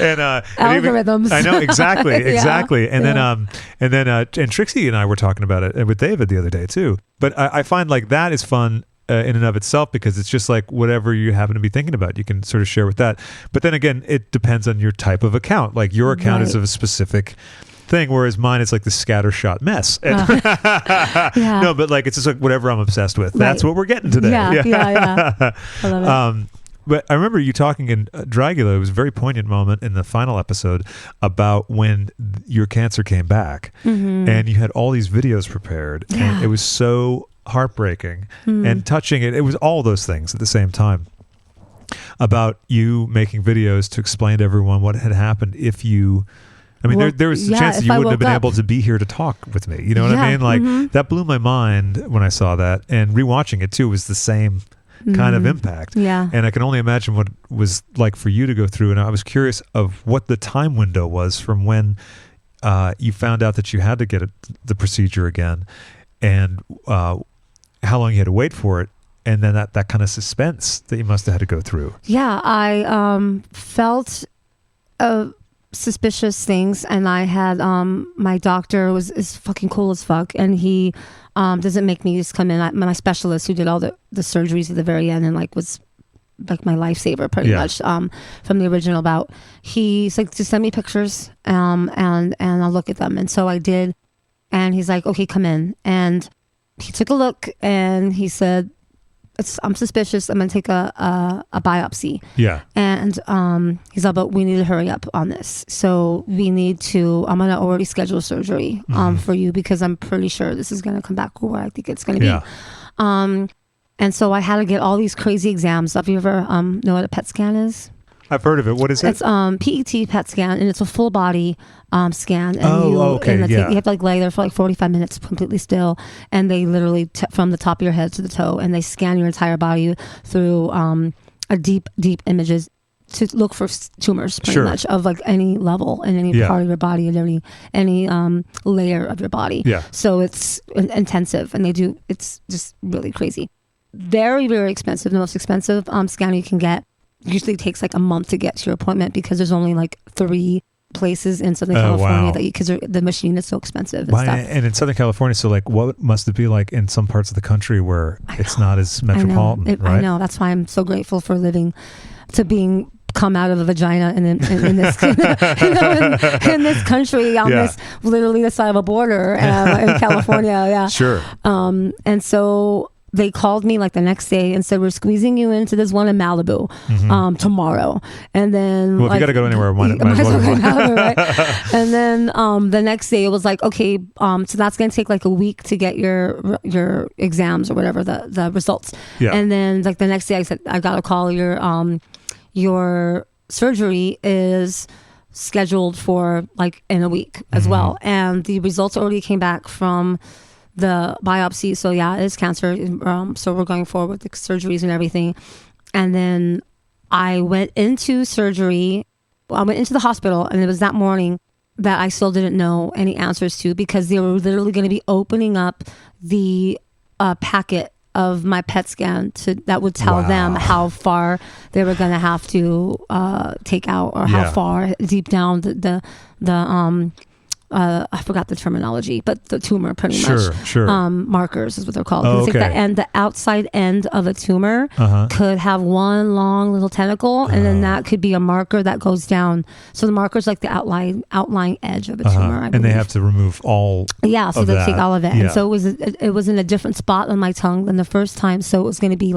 And
algorithms.
I know exactly. And then Trixie and I were talking about it with David the other day too. But I find like that is fun in and of itself because it's just like whatever you happen to be thinking about, you can sort of share with that. But then again, it depends on your type of account. Like your account is of a specific thing, whereas mine is like the scattershot mess. No, but like it's just like whatever I'm obsessed with. That's what we're getting today.
Yeah. I love it.
But I remember you talking in Dragula. It was a very poignant moment in the final episode about when your cancer came back, and you had all these videos prepared, and it was so heartbreaking and touching. It was all those things at the same time about you making videos to explain to everyone what had happened if you. I mean, there was a chance that you wouldn't have been able to be here to talk with me. You know what I mean? Like that blew my mind when I saw that, and rewatching it too was the same kind of impact.
Yeah.
And I can only imagine what it was like for you to go through. And I was curious of what the time window was from when you found out that you had to get the procedure again, and how long you had to wait for it, and then that kind of suspense that you must have had to go through.
Yeah, I felt suspicious things, and I had my doctor is fucking cool as fuck, and he doesn't make me just come in. My specialist who did all the surgeries at the very end and like was like my lifesaver pretty much from the original bout. He's like, just send me pictures and I'll look at them. And so I did, and he's like, okay, come in. And he took a look and he said, I'm suspicious. I'm going to take a biopsy.
Yeah.
And he's like, but we need to hurry up on this. So I'm going to already schedule surgery for you because I'm pretty sure this is going to come back where I think it's going to be. And so I had to get all these crazy exams. Have you ever know what a PET scan is?
I've heard of it. What is it?
It's PET PET scan, and it's a full body scan. And
okay.
You have to lay there for 45 minutes completely still, and they literally from the top of your head to the toe, and they scan your entire body through a deep images to look for tumors, pretty much of any level in any part of your body and any layer of your body.
Yeah.
So it's intensive, and it's just really crazy. Very, very expensive. The most expensive scan you can get usually takes a month to get to your appointment because there's only 3 places in Southern California because the machine is so expensive and stuff.
And in Southern California, so what must it be like in some parts of the country where it's not as metropolitan, right?
I know. That's why I'm so grateful for being come out of a vagina in this in this country on this literally the side of a border in California. Yeah.
Sure.
And so they called me the next day and said, we're squeezing you into this one in Malibu tomorrow. And then
if you got to go anywhere, might as well go
Malibu, right? And then the next day it was okay, so that's going to take a week to get your exams or whatever, the results.
Yeah.
And then the next day I said, I got a call, your surgery is scheduled for in a week as well. And the results already came back from the biopsy. So it is cancer. So we're going forward with the surgeries and everything. And then I went into surgery. I went into the hospital, and it was that morning that I still didn't know any answers to, because they were literally going to be opening up the packet of my PET scan that would tell them how far they were going to have to take out, or how far deep down the I forgot the terminology, but the tumor pretty much.
Sure.
Markers is what they're called.
Oh, okay.
The outside end of a tumor could have one long little tentacle, and then that could be a marker that goes down. So the marker is the outlying edge of a tumor. I believe.
And they have to remove all.
Yeah, so they take all of it,
yeah.
and so it was in a different spot on my tongue than the first time. So it was going to be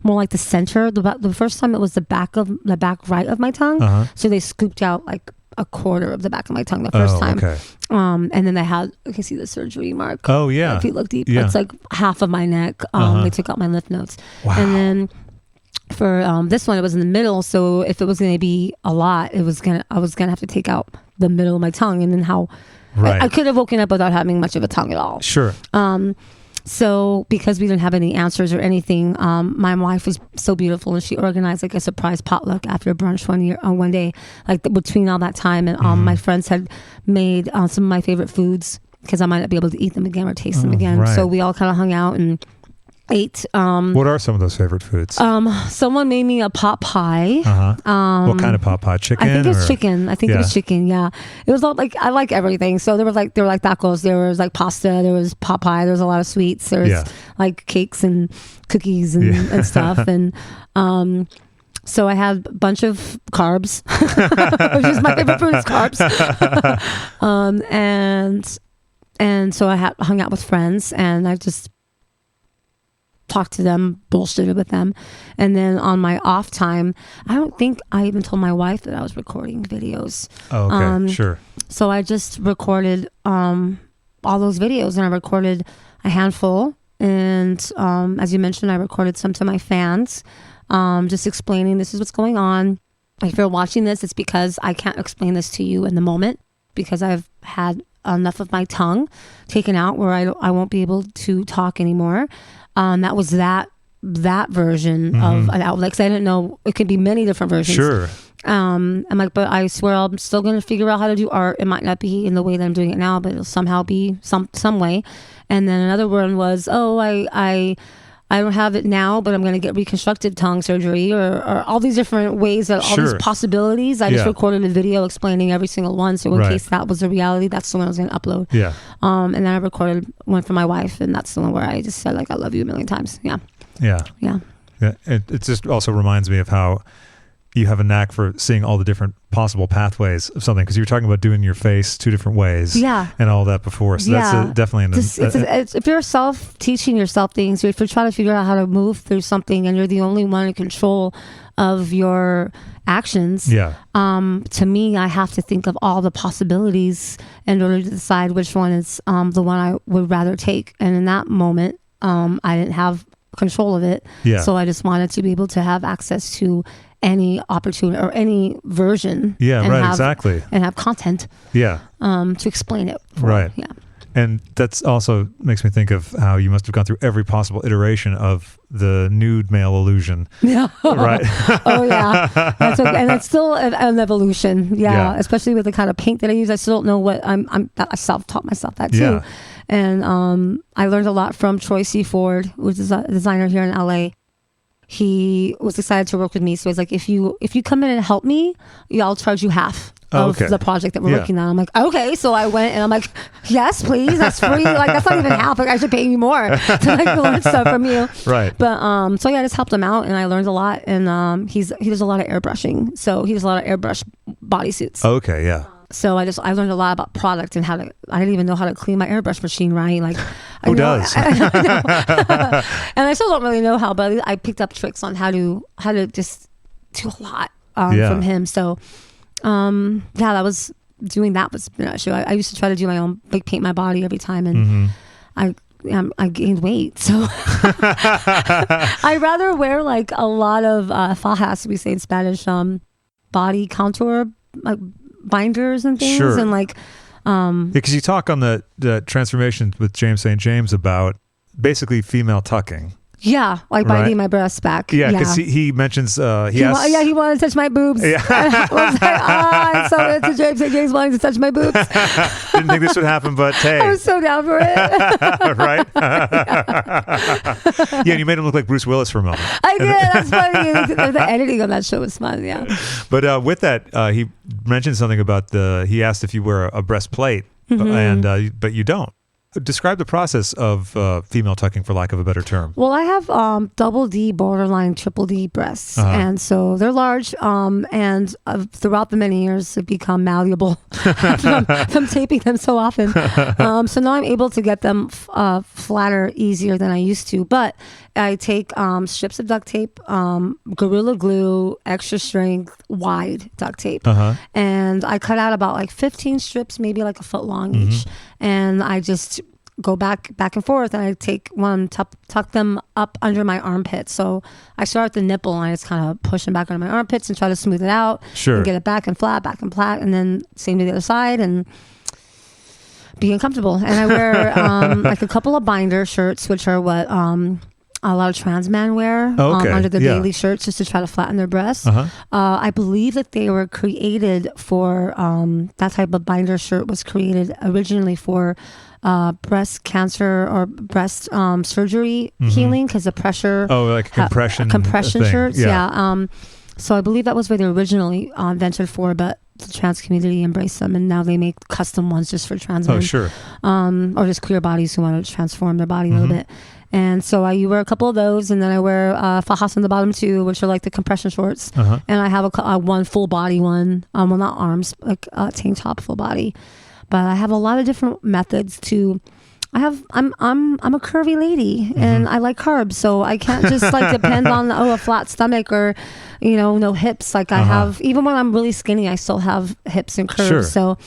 more the center. The first time it was the back right of my tongue. So they scooped out a quarter of the back of my tongue the first time.
Okay.
And then you can see the surgery mark.
Oh yeah.
If you look deep,
yeah.
it's half of my neck. They took out my lymph nodes.
Wow.
And then for this one, it was in the middle. So if it was going to be a lot, I was gonna have to take out the middle of my tongue. And then I could have woken up without having much of a tongue at all.
Sure.
So because we didn't have any answers or anything, my wife was so beautiful, and she organized a surprise potluck after brunch one day, between all that time. And my friends had made some of my favorite foods, because I might not be able to eat them again or taste them again.
Right.
So we all kind of hung out and ate.
What are some of those favorite foods?
Someone made me a pot pie.
What kind of pot pie? Chicken?
I think it was chicken. It was chicken. Yeah, it was all I like everything. So there were tacos. There was pasta. There was pot pie. There was a lot of sweets. There was cakes and cookies and stuff. And so I had a bunch of carbs, which is my favorite food is carbs. And so I hung out with friends, and I just talked to them, bullshitted with them. And then on my off time, I don't think I even told my wife that I was recording videos.
Oh, okay. Sure.
So I just recorded all those videos, and I recorded a handful. And as you mentioned, I recorded some to my fans, just explaining this is what's going on. If you're watching this, it's because I can't explain this to you in the moment, because I've had enough of my tongue taken out where I won't be able to talk anymore. That was that version of an outlet, because I didn't know it could be many different versions.
Sure.
I'm but I swear I'm still going to figure out how to do art. It might not be in the way that I'm doing it now, but it'll somehow be some way. And then another one was, I don't have it now, but I'm going to get reconstructive tongue surgery, or all these different ways, all these possibilities. I just recorded a video explaining every single one. So in case that was a reality, that's the one I was going to upload.
Yeah.
And then I recorded one for my wife, and that's the one where I just said I love you a million times. Yeah.
Yeah.
Yeah.
Yeah. It just also reminds me of how you have a knack for seeing all the different possible pathways of something, because you were talking about doing your face 2 different ways, and all that before. So that's definitely
if you're teaching yourself things, if you're trying to figure out how to move through something, and you're the only one in control of your actions. To me, I have to think of all the possibilities in order to decide which one is the one I would rather take. And in that moment, I didn't have control of it, so I just wanted to be able to have access to any opportunity or any version, and have content, to explain it.
And that's also makes me think of how you must have gone through every possible iteration of the nude male illusion. Right.
That's okay. And it's still an evolution. Especially with the kind of paint that I use. I still don't know what I self-taught myself that too. And I learned a lot from Troy C. Ford, which is a designer here in LA. He was excited to work with me, so he's like, if you come in and help me, I'll charge you half of the project that we're working on. I'm like, okay. So I went and I'm like, yes, please, that's free. Like, that's not even half. Like, I should pay you more to learn stuff from you.
Right.
But so I just helped him out, and I learned a lot. And he does a lot of airbrushing, so he does a lot of airbrush bodysuits.
Okay, yeah.
So I learned a lot about product and I didn't even know how to clean my airbrush machine, right? Like,
who does?
And I still don't really know how, but I picked up tricks on how to just do a lot from him. So that was doing that was an issue. I used to try to do my own, like, paint my body every time, and I gained weight, so I'd rather wear like a lot of fajas, we say in Spanish, body contour, like binders and things, and like
because you talk on the transformation with James St. James about basically female tucking.
Like binding my breasts back.
Because he mentions he
wanted to touch my boobs. I was like, I'm so into James St. James wanting to touch my boobs.
Didn't think this would happen, but hey,
I was so down for it.
Right? And you made him look like Bruce Willis for a moment.
I did. That's funny. The editing on that show was fun.
But with that, he mentioned something about he asked if you wear a breastplate, but you don't. Describe the process of female tucking, for lack of a better term.
Well, I have double D, borderline triple D breasts, and so they're large. And throughout the many years, have become malleable from taping them so often. So now I'm able to get them flatter easier than I used to. But I take strips of duct tape, Gorilla Glue, extra strength, wide duct tape, and I cut out about like 15 strips, maybe like a foot long each, and I just go back and forth, and I take one, tuck them up under my armpit. So I start at the nipple, and I just kind of push them back under my armpits and try to smooth it out, and get it back and flat, and then same to the other side, and being comfortable. And I wear like a couple of binder shirts, which are what a lot of trans men wear under their daily shirts, just to try to flatten their breasts. I believe that they were created for that type of binder shirt was created originally for breast cancer or breast surgery healing, because the pressure.
Like compression
shirts. So I believe that was what they originally invented for, but the trans community embraced them, and now they make custom ones just for trans men. Or just queer bodies who want to transform their body a little bit. And so you wear a couple of those, and then I wear fajas on the bottom too, which are like the compression shorts. And I have a one full body one, well, not arms, like tank top full body. But I have a lot of different methods to. I'm a curvy lady, and I like carbs, so I can't just like depend on a flat stomach or no hips. Like I have, even when I'm really skinny, I still have hips and curves. So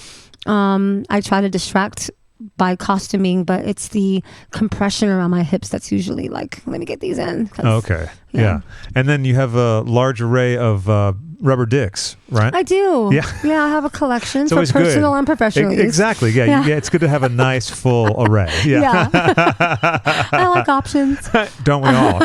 I try to distract by costuming, but it's the compression around my hips that's usually like, let me get these in.
And then you have a large array of rubber dicks, right?
I do. I have a collection for personal and professional use.
Exactly. It's good to have a nice full array.
I like options.
Don't we all?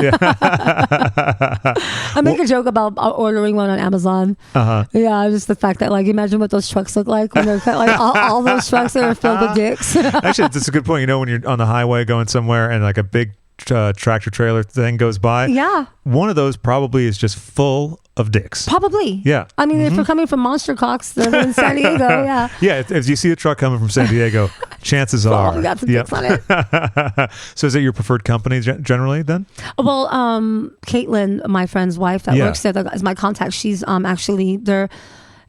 I make a joke about ordering one on Amazon. Just the fact that, like, imagine what those trucks look like when they're like all those trucks that are filled with dicks.
Actually, that's a good point. When you're on the highway going somewhere and like a big tractor trailer thing goes by, one of those probably is just full of dicks.
Probably. I mean, if you're coming from Monster Cocks, they're in San Diego.
If you see a truck coming from San Diego, Chances are.
We got some tips on it.
So is it your preferred company generally then?
Well, Caitlin, my friend's wife that works there, is my contact. She's actually, they're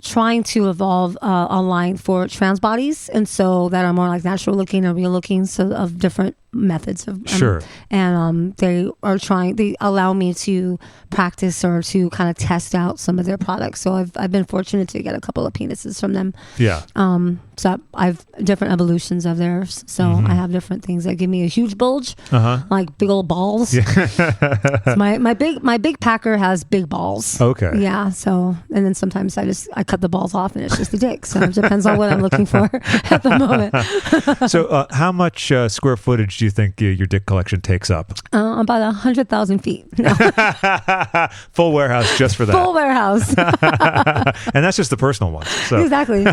trying to evolve a line for trans bodies, and so that are more like natural looking or real looking, so of different methods of
sure.
And they allow me to practice or to kind of test out some of their products. So I've been fortunate to get a couple of penises from them.
Yeah.
So I've different evolutions of theirs. So I have different things that give me a huge bulge, like big old balls. Yeah. So my big packer has big balls.
Okay.
Yeah. So, and then sometimes I cut the balls off and it's just a dick. So it depends on what I'm looking for at the moment.
So how much square footage do you think your dick collection takes up?
About 100,000 feet. No.
Full warehouse just for that.
Full warehouse.
And that's just the personal ones. So.
Exactly.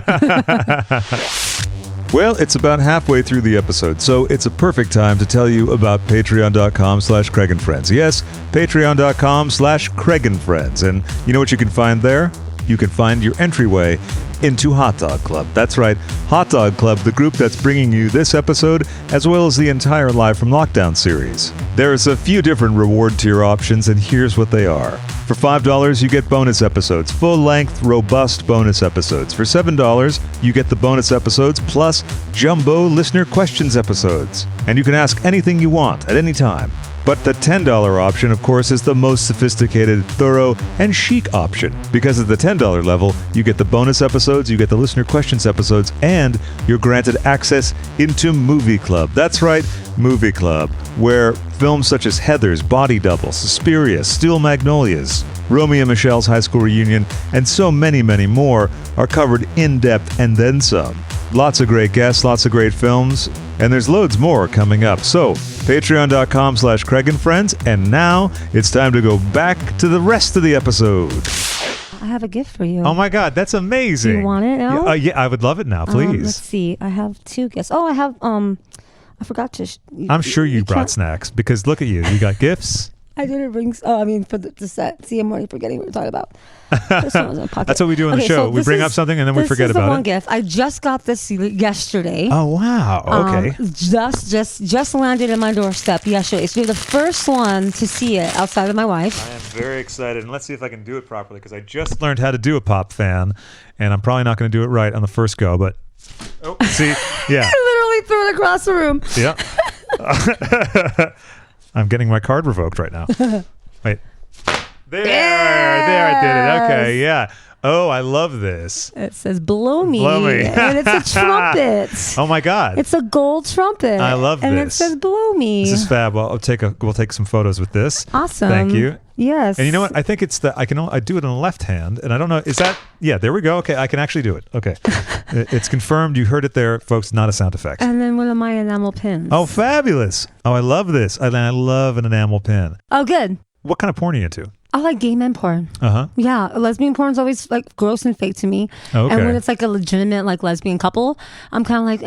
Well, it's about halfway through the episode, so it's a perfect time to tell you about patreon.com/CraigandFriends. Yes, patreon.com/CraigandFriends. And you know what you can find there? You can find your entryway into Hot Dog Club. That's right, Hot Dog Club, the group that's bringing you this episode, as well as the entire Live from Lockdown series. There's a few different reward tier options, and here's what they are. For $5, you get bonus episodes, full-length, robust bonus episodes. For $7, you get the bonus episodes plus jumbo listener questions episodes. And you can ask anything you want at any time. But the $10 option, of course, is the most sophisticated, thorough, and chic option. Because at the $10 level, you get the bonus episodes, you get the listener questions episodes, and you're granted access into Movie Club. That's right, Movie Club, where films such as Heathers, Body Double, Suspiria, Steel Magnolias, Romeo and Michelle's High School Reunion, and so many, many more are covered in depth and then some. Lots of great guests, lots of great films, and there's loads more coming up. So, patreon.com/CraigandFriends, and now it's time to go back to the rest of the episode.
I have a gift for you.
Oh my God, that's amazing.
Do you want it now?
Yeah, I would love it now, please.
Let's see. I have two gifts. Oh, I have, I forgot to...
I'm sure you brought snacks, because look at you. You got gifts.
I didn't bring... for the set. See, I'm already forgetting what we're talking about. This one was in my pocket.
That's what we do on the show. We bring up something and then we forget about it.
This is the one gift. I just got this yesterday.
Oh, wow. Okay.
Just landed in my doorstep yesterday. So you're the first one to see it outside of my wife.
I am very excited. And let's see if I can do it properly, because I just learned how to do a pop fan, and I'm probably not going to do it right on the first go, but... Oh, see? Yeah.
I literally threw it across the room.
Yeah. I'm getting my card revoked right now. Wait. There I did it. Okay, yeah. Oh, I love this.
It says "Blow me,"
Blow me.
and it's a trumpet.
Oh my God!
It's a gold trumpet.
I love
and
this.
And it says "Blow me."
This is fab. We'll take some photos with this.
Awesome.
Thank you.
Yes.
And you know what? I think it's I do it in the left hand, and I don't know. Is that? Yeah. There we go. Okay, I can actually do it. Okay, it's confirmed. You heard it there, folks. Not a sound effect.
And then one of my enamel pins.
Oh, fabulous! Oh, I love this. I love an enamel pin.
Oh, good.
What kind of porn are you into?
I like gay men porn. Yeah, lesbian porn's always like gross and fake to me.
Okay.
And when it's like a legitimate like lesbian couple, I'm kind of like,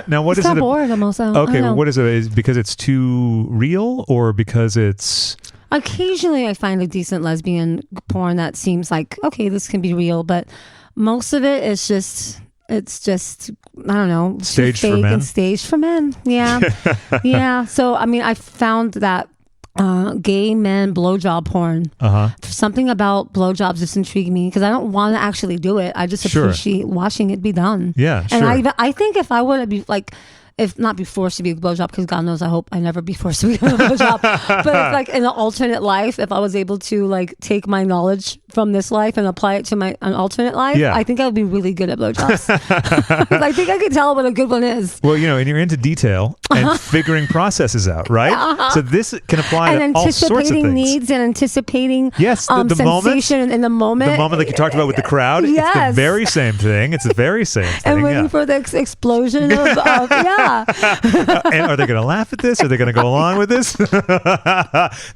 now what is it?
Bored almost.
Okay, well, what is it? Is it because it's too real, or because it's?
Occasionally, I find a decent lesbian porn that seems like, okay, this can be real, but most of it is just. It's just, I don't know,
staged
fake
for men.
And staged for men. Yeah, yeah. So I mean, I found that. Gay men blowjob porn. Something about blowjobs just intrigued me, because I don't want to actually do it. I just appreciate watching it be done.
Yeah,
and
sure.
I think if I were to be like, if not be forced to be a blowjob, because God knows I hope I never be forced to be a blowjob, but if like in an alternate life, if I was able to like take my knowledge from this life and apply it to an alternate life, I think I would be really good at blowjobs. I think I can tell what a good one is.
Well, you know, and you're into detail and figuring processes out, right? So this can apply to all sorts of things.
Anticipating needs and anticipating
the
sensation
moment,
in the moment.
The moment like you talked about with the crowd, it's the very same thing. It's the very same thing.
And waiting for the explosion of
and are they going to laugh at this? Are they going to go along with this?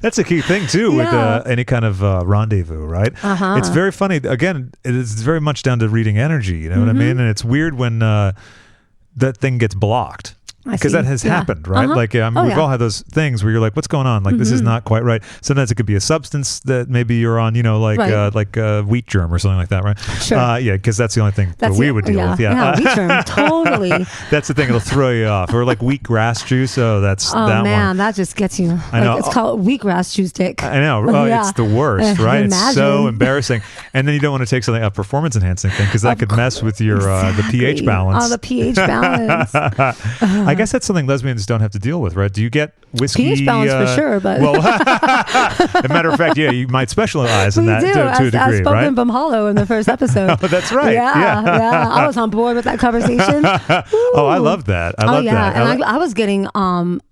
That's a key thing too with any kind of rendezvous, right? It's very funny. Again, it's very much down to reading energy. You know what I mean? And it's weird when that thing gets blocked. Because that has happened, right? Like, we've all had those things where you're like, what's going on? Like, this is not quite right. Sometimes it could be a substance that maybe you're on, like wheat germ or something like that, right?
Sure.
Because that's the only thing that we would deal with. Yeah,
wheat germ, totally.
That's the thing, it'll throw you off. Or like wheatgrass juice. Oh, that's that one. Oh,
man, that just gets you.
I know.
It's called wheatgrass juice, Dick.
I know. It's the worst, right? It's so embarrassing. And then you don't want to take something, a performance-enhancing thing, because that could mess with your the pH balance.
Oh, the pH balance.
I guess that's something lesbians don't have to deal with, right? Do you get whiskey?
pH balance for sure, but
as a matter of fact, you might specialize in that to a degree,
I spoke
right?
in Bumhalo in the first episode.
Oh, that's right.
Yeah. I was on board with that conversation.
Oh, I love that. I love that.
And I was getting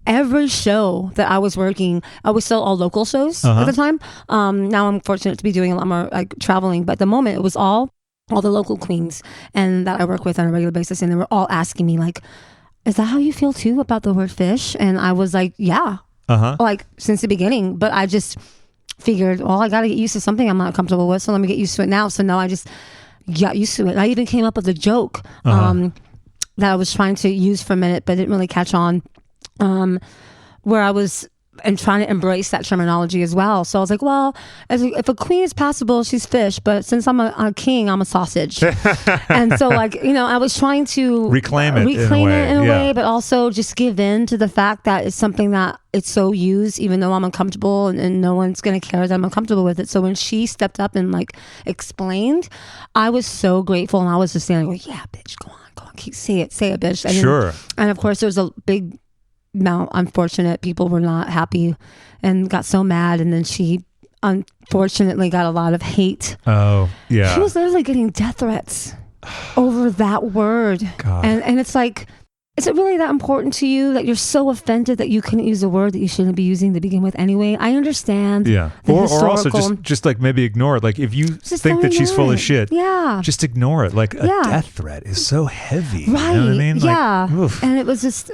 every show that I was working. I was still all local shows at the time. Now I'm fortunate to be doing a lot more like traveling, but at the moment it was all the local queens and that I work with on a regular basis, and they were all asking me like, is that how you feel too about the word fish? And I was like, yeah, like since the beginning. But I just figured, well, I got to get used to something I'm not comfortable with, so let me get used to it now. So now I just got used to it. I even came up with a joke that I was trying to use for a minute, but didn't really catch on, where I was trying to embrace that terminology as well. So I was like, well, if a queen is passable, she's fish, but since I'm a king, I'm a sausage. And so like, I was trying to
reclaim it
in a way, but also just give in to the fact that it's something that it's so used, even though I'm uncomfortable and no one's going to care that I'm uncomfortable with it. So when she stepped up and like explained, I was so grateful, and I was just saying, like, yeah, bitch, go on, say it, bitch.
Sure.
And of course, there was a big now, unfortunate people were not happy and got so mad, and then she unfortunately got a lot of hate.
Oh, yeah.
She was literally getting death threats over that word.
God.
And it's like, is it really that important to you that you're so offended that you couldn't use a word that you shouldn't be using to begin with anyway? I understand.
Yeah. Or also just like maybe ignore it. Like if you think that she's full of shit, just ignore it. Like a death threat is so heavy.
Right.
You know what I mean?
Yeah.
Like,
and it was just,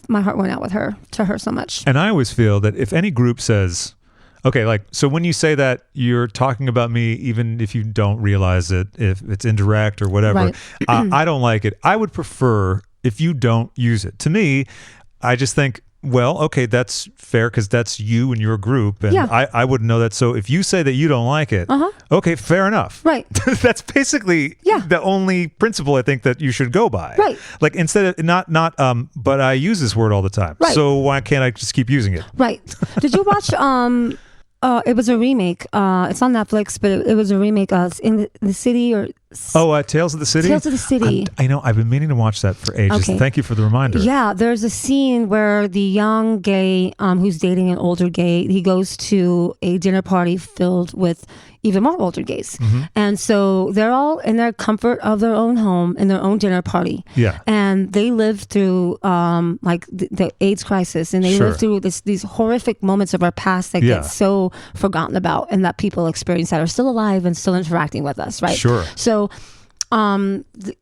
my heart went out to her so much.
And I always feel that if any group says, okay, like, so when you say that, you're talking about me, even if you don't realize it, if it's indirect or whatever, right. I don't like it. I would prefer if you don't use it. To me, I just think, well, okay, that's fair because that's you and your group, and I wouldn't know that. So if you say that you don't like it, okay, fair enough.
Right.
That's basically the only principle I think that you should go by.
Right.
Like instead of not but I use this word all the time. Right. So why can't I just keep using it?
Right. Did you watch it was a remake. It's on Netflix, but it was a remake of In the City or...
Tales of the City?
Tales of the City.
I know. I've been meaning to watch that for ages. Okay. Thank you for the reminder.
Yeah, there's a scene where the young gay who's dating an older gay, he goes to a dinner party filled with even more older gays. Mm-hmm. And so they're all in their comfort of their own home in their own dinner party.
Yeah.
And they live through like the AIDS crisis, and they live through these horrific moments of our past that get so forgotten about and that people experience that are still alive and still interacting with us, right?
Sure.
So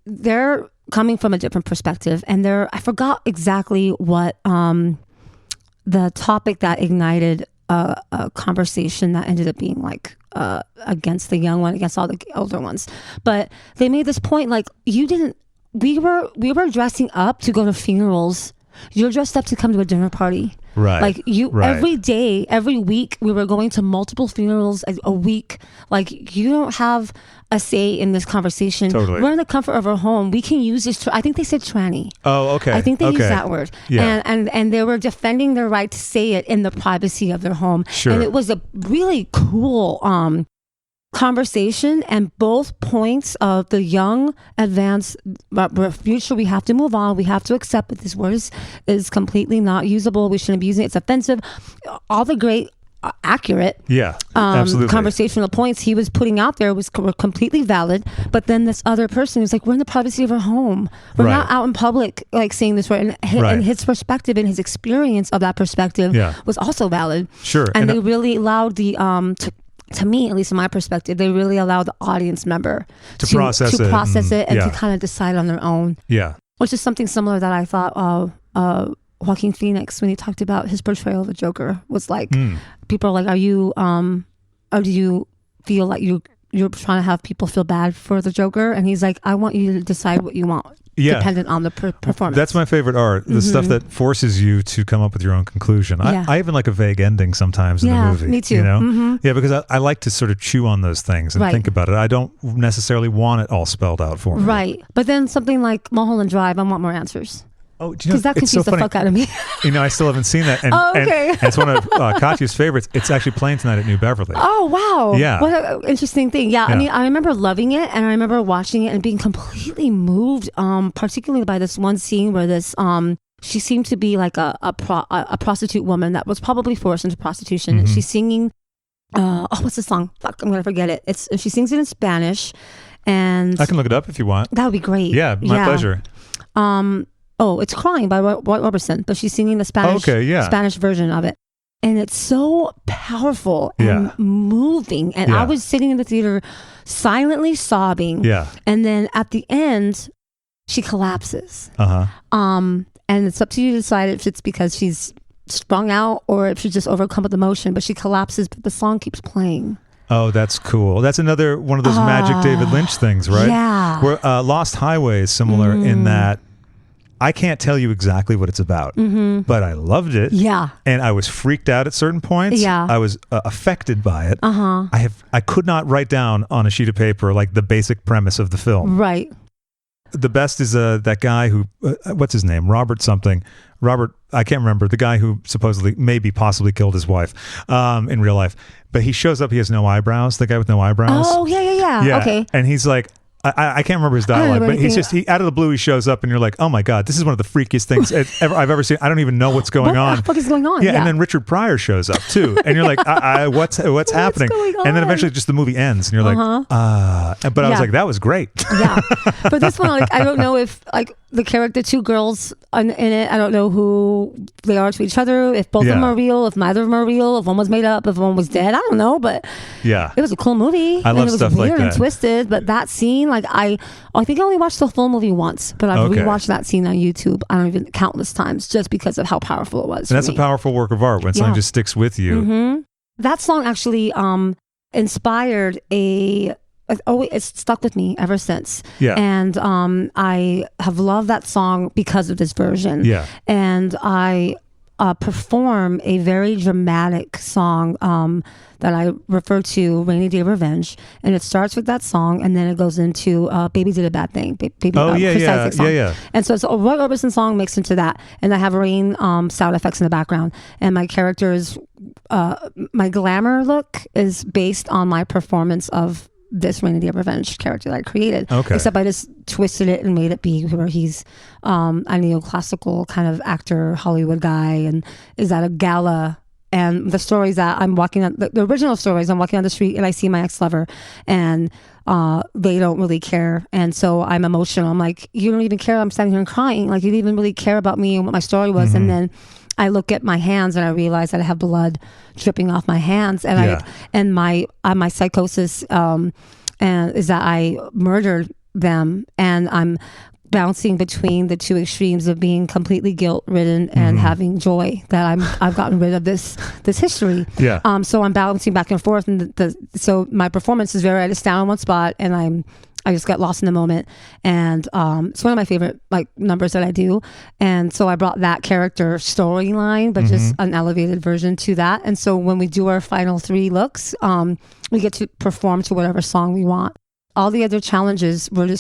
they're coming from a different perspective, and I forgot exactly what the topic that ignited a conversation that ended up being like against the young one, against all the older ones. But they made this point, like, we were dressing up to go to funerals. You're dressed up to come to a dinner party.
Right.
Like every day, every week, we were going to multiple funerals a week. Like, you don't have a say in this conversation.
Totally.
We're in the comfort of our home. We can use this. I think they said tranny.
Oh, okay.
I think they used that word.
Yeah.
And they were defending their right to say it in the privacy of their home.
Sure.
And it was a really cool conversation, and both points of the young advanced future, we have to move on, we have to accept that this word is completely not usable, we shouldn't be using it, it's offensive, all the great accurate absolutely conversational points he was putting out there were completely valid. But then this other person who's like, we're in the privacy of our home, we're not out in public like saying this word, and his perspective and his experience of that perspective was also valid.
Sure.
And they really allowed the to me, at least in my perspective, they really allow the audience member
to process it
and to kind of decide on their own.
Yeah.
Which is something similar that I thought Joaquin Phoenix, when he talked about his portrayal of the Joker, was like, people are like, are you, or do you feel like you're you're trying to have people feel bad for the Joker, and he's like, I want you to decide what you want. Yeah. Dependent on the performance.
That's my favorite art. The stuff that forces you to come up with your own conclusion.
Yeah.
I even like a vague ending sometimes in the movie.
Me too.
You know? Yeah, because I like to sort of chew on those things and think about it. I don't necessarily want it all spelled out for me.
Right. But then something like Mulholland Drive, I want more answers.
Oh, do you know,
because that confused the fuck out of me.
You know, I still haven't seen that. And, and it's one of Katya's favorites. It's actually playing tonight at New Beverly.
Oh, wow.
Yeah.
What an interesting thing. Yeah. I mean, I remember loving it, and I remember watching it and being completely moved, particularly by this one scene where this, she seemed to be like a prostitute woman that was probably forced into prostitution. And she's singing, what's the song? Fuck, I'm going to forget it. She sings it in Spanish. And
I can look it up if you want.
That would be great.
Yeah, my pleasure.
It's Crying by Roy Orbison, but she's singing the Spanish version of it. And it's so powerful and moving. And I was sitting in the theater silently sobbing. Yeah. And then at the end, she collapses. And it's up to you to decide if it's because she's sprung out or if she's just overcome with emotion. But she collapses, but the song keeps playing.
Oh, that's cool. That's another one of those magic David Lynch things, right?
Yeah.
Where Lost Highway is similar in that I can't tell you exactly what it's about, but I loved it. Yeah. And I was freaked out at certain points. Yeah. I was affected by it. I could not write down on a sheet of paper like the basic premise of the film. Right. The best is that guy who, what's his name? Robert something. Robert, I can't remember. The guy who supposedly, possibly killed his wife in real life. But he shows up, he has no eyebrows. The guy with no eyebrows.
Oh, yeah. Okay.
And he's like, I can't remember his dialogue, but he's just, out of the blue, he shows up and you're like, oh my God, this is one of the freakiest things I've ever seen. I don't even know what's going on.
What the fuck is going on?
Yeah, and then Richard Pryor shows up too. And you're like, what's happening? And then eventually just the movie ends and you're like, but I was like, that was great. Yeah.
But this one, like, I don't know if like the character, two girls in it, I don't know who they are to each other, if both of them are real, if neither of them are real, if one was made up, if one was dead. I don't know, but it was a cool movie.
I love stuff like that. It was
weird and twisted, but that scene, like I think I only watched the full movie once, but I've rewatched that scene on YouTube, I don't even countless times, just because of how powerful it was.
And that's a powerful work of art when something just sticks with you.
That song actually inspired it's stuck with me ever since. Yeah. And I have loved that song because of this version. Yeah. And I perform a very dramatic song that I refer to, Rainy Day Revenge, and it starts with that song, and then it goes into Baby Did a Bad Thing.
Yeah.
And so it's a Roy Orbison song mixed into that, and I have rain sound effects in the background, and my character's my glamour look is based on my performance of this Rainy Day Revenge character that I created. Okay. Except I just twisted it and made it be where he's a neoclassical kind of actor, Hollywood guy, and is at a gala. And the stories that I'm walking on, the original stories, I'm walking on the street and I see my ex-lover and they don't really care. And so I'm emotional. I'm like, you don't even care. I'm standing here and crying. Like, you didn't even really care about me and what my story was. And then I look at my hands and I realize that I have blood dripping off my hands, and my psychosis and is that I murdered them, and I'm bouncing between the two extremes of being completely guilt-ridden and having joy that I've gotten rid of this history. Yeah. So I'm balancing back and forth, and so my performance is very, I just stand on one spot and I just get lost in the moment, and it's one of my favorite like numbers that I do. And so I brought that character storyline, but just an elevated version to that. And so when we do our final 3 looks, we get to perform to whatever song we want. All the other challenges we're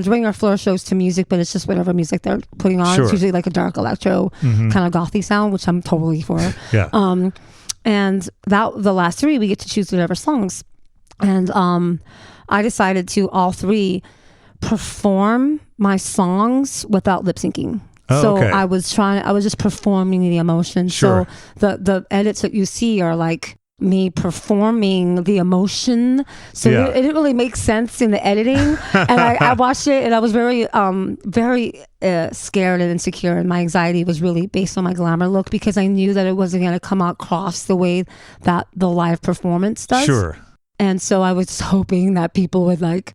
doing our floor shows to music, but it's just whatever music they're putting on. Sure. It's usually like a dark electro kind of gothy sound, which I'm totally for. Yeah. And the last 3 we get to choose whatever songs, and I decided to all 3 perform my songs without lip syncing. I was just performing the emotion. Sure. So the edits that you see are like me performing the emotion. So it didn't really make sense in the editing. And I watched it and I was very scared and insecure, and my anxiety was really based on my glamour look, because I knew that it wasn't going to come across the way that the live performance does. Sure. And so I was hoping that people would like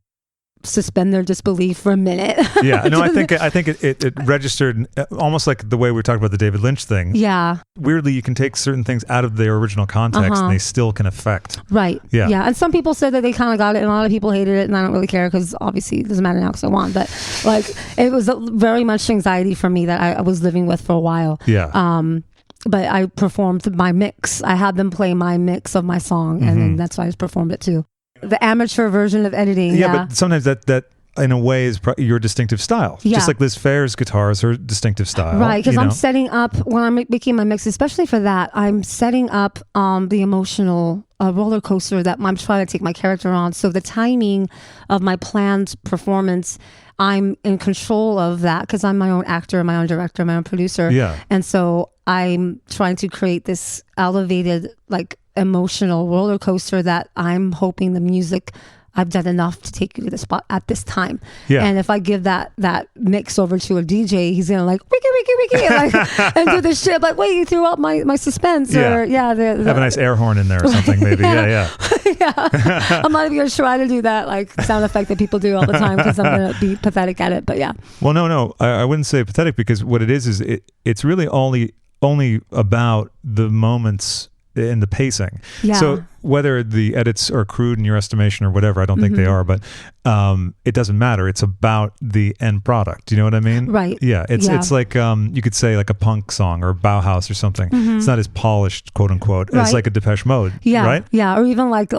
suspend their disbelief for a minute.
Yeah, no, I think it registered almost like the way we talked about the David Lynch thing.
Yeah.
Weirdly, you can take certain things out of their original context and they still can affect.
Right.
Yeah.
Yeah. And some people said that they kind of got it, and a lot of people hated it, and I don't really care because obviously it doesn't matter now because I won. But like, it was very much anxiety for me that I was living with for a while.
Yeah.
But I performed my mix. I had them play my mix of my song, and then that's why I just performed it too. The amateur version of editing.
Yeah, but sometimes that in a way is your distinctive style.
Yeah.
Just like Liz Phair's guitar is her distinctive style.
Right, because I'm setting up, when I'm making my mix, especially for that, I'm setting up the emotional roller coaster that I'm trying to take my character on. So the timing of my planned performance, I'm in control of that because I'm my own actor, my own director, my own producer.
Yeah.
And so I'm trying to create this elevated, like, emotional roller coaster that I'm hoping the music, I've done enough to take you to the spot at this time. Yeah. And if I give that mix over to a DJ, he's gonna like wiki and do this shit. Like, wait, you threw out my suspense. Or have
a nice air horn in there or something, maybe. Yeah.
I'm not even gonna try to do that like sound effect that people do all the time because I'm gonna be pathetic at it. But yeah.
Well, no, I wouldn't say pathetic, because what it is it's really only about the moments in the pacing. Yeah. So whether the edits are crude in your estimation or whatever, I don't think they are, but it doesn't matter. It's about the end product. Do you know what I mean?
Right.
Yeah. It's like you could say like a punk song or Bauhaus or something. It's not as polished, quote unquote, as like a Depeche Mode.
Yeah.
Right.
Yeah. Or even like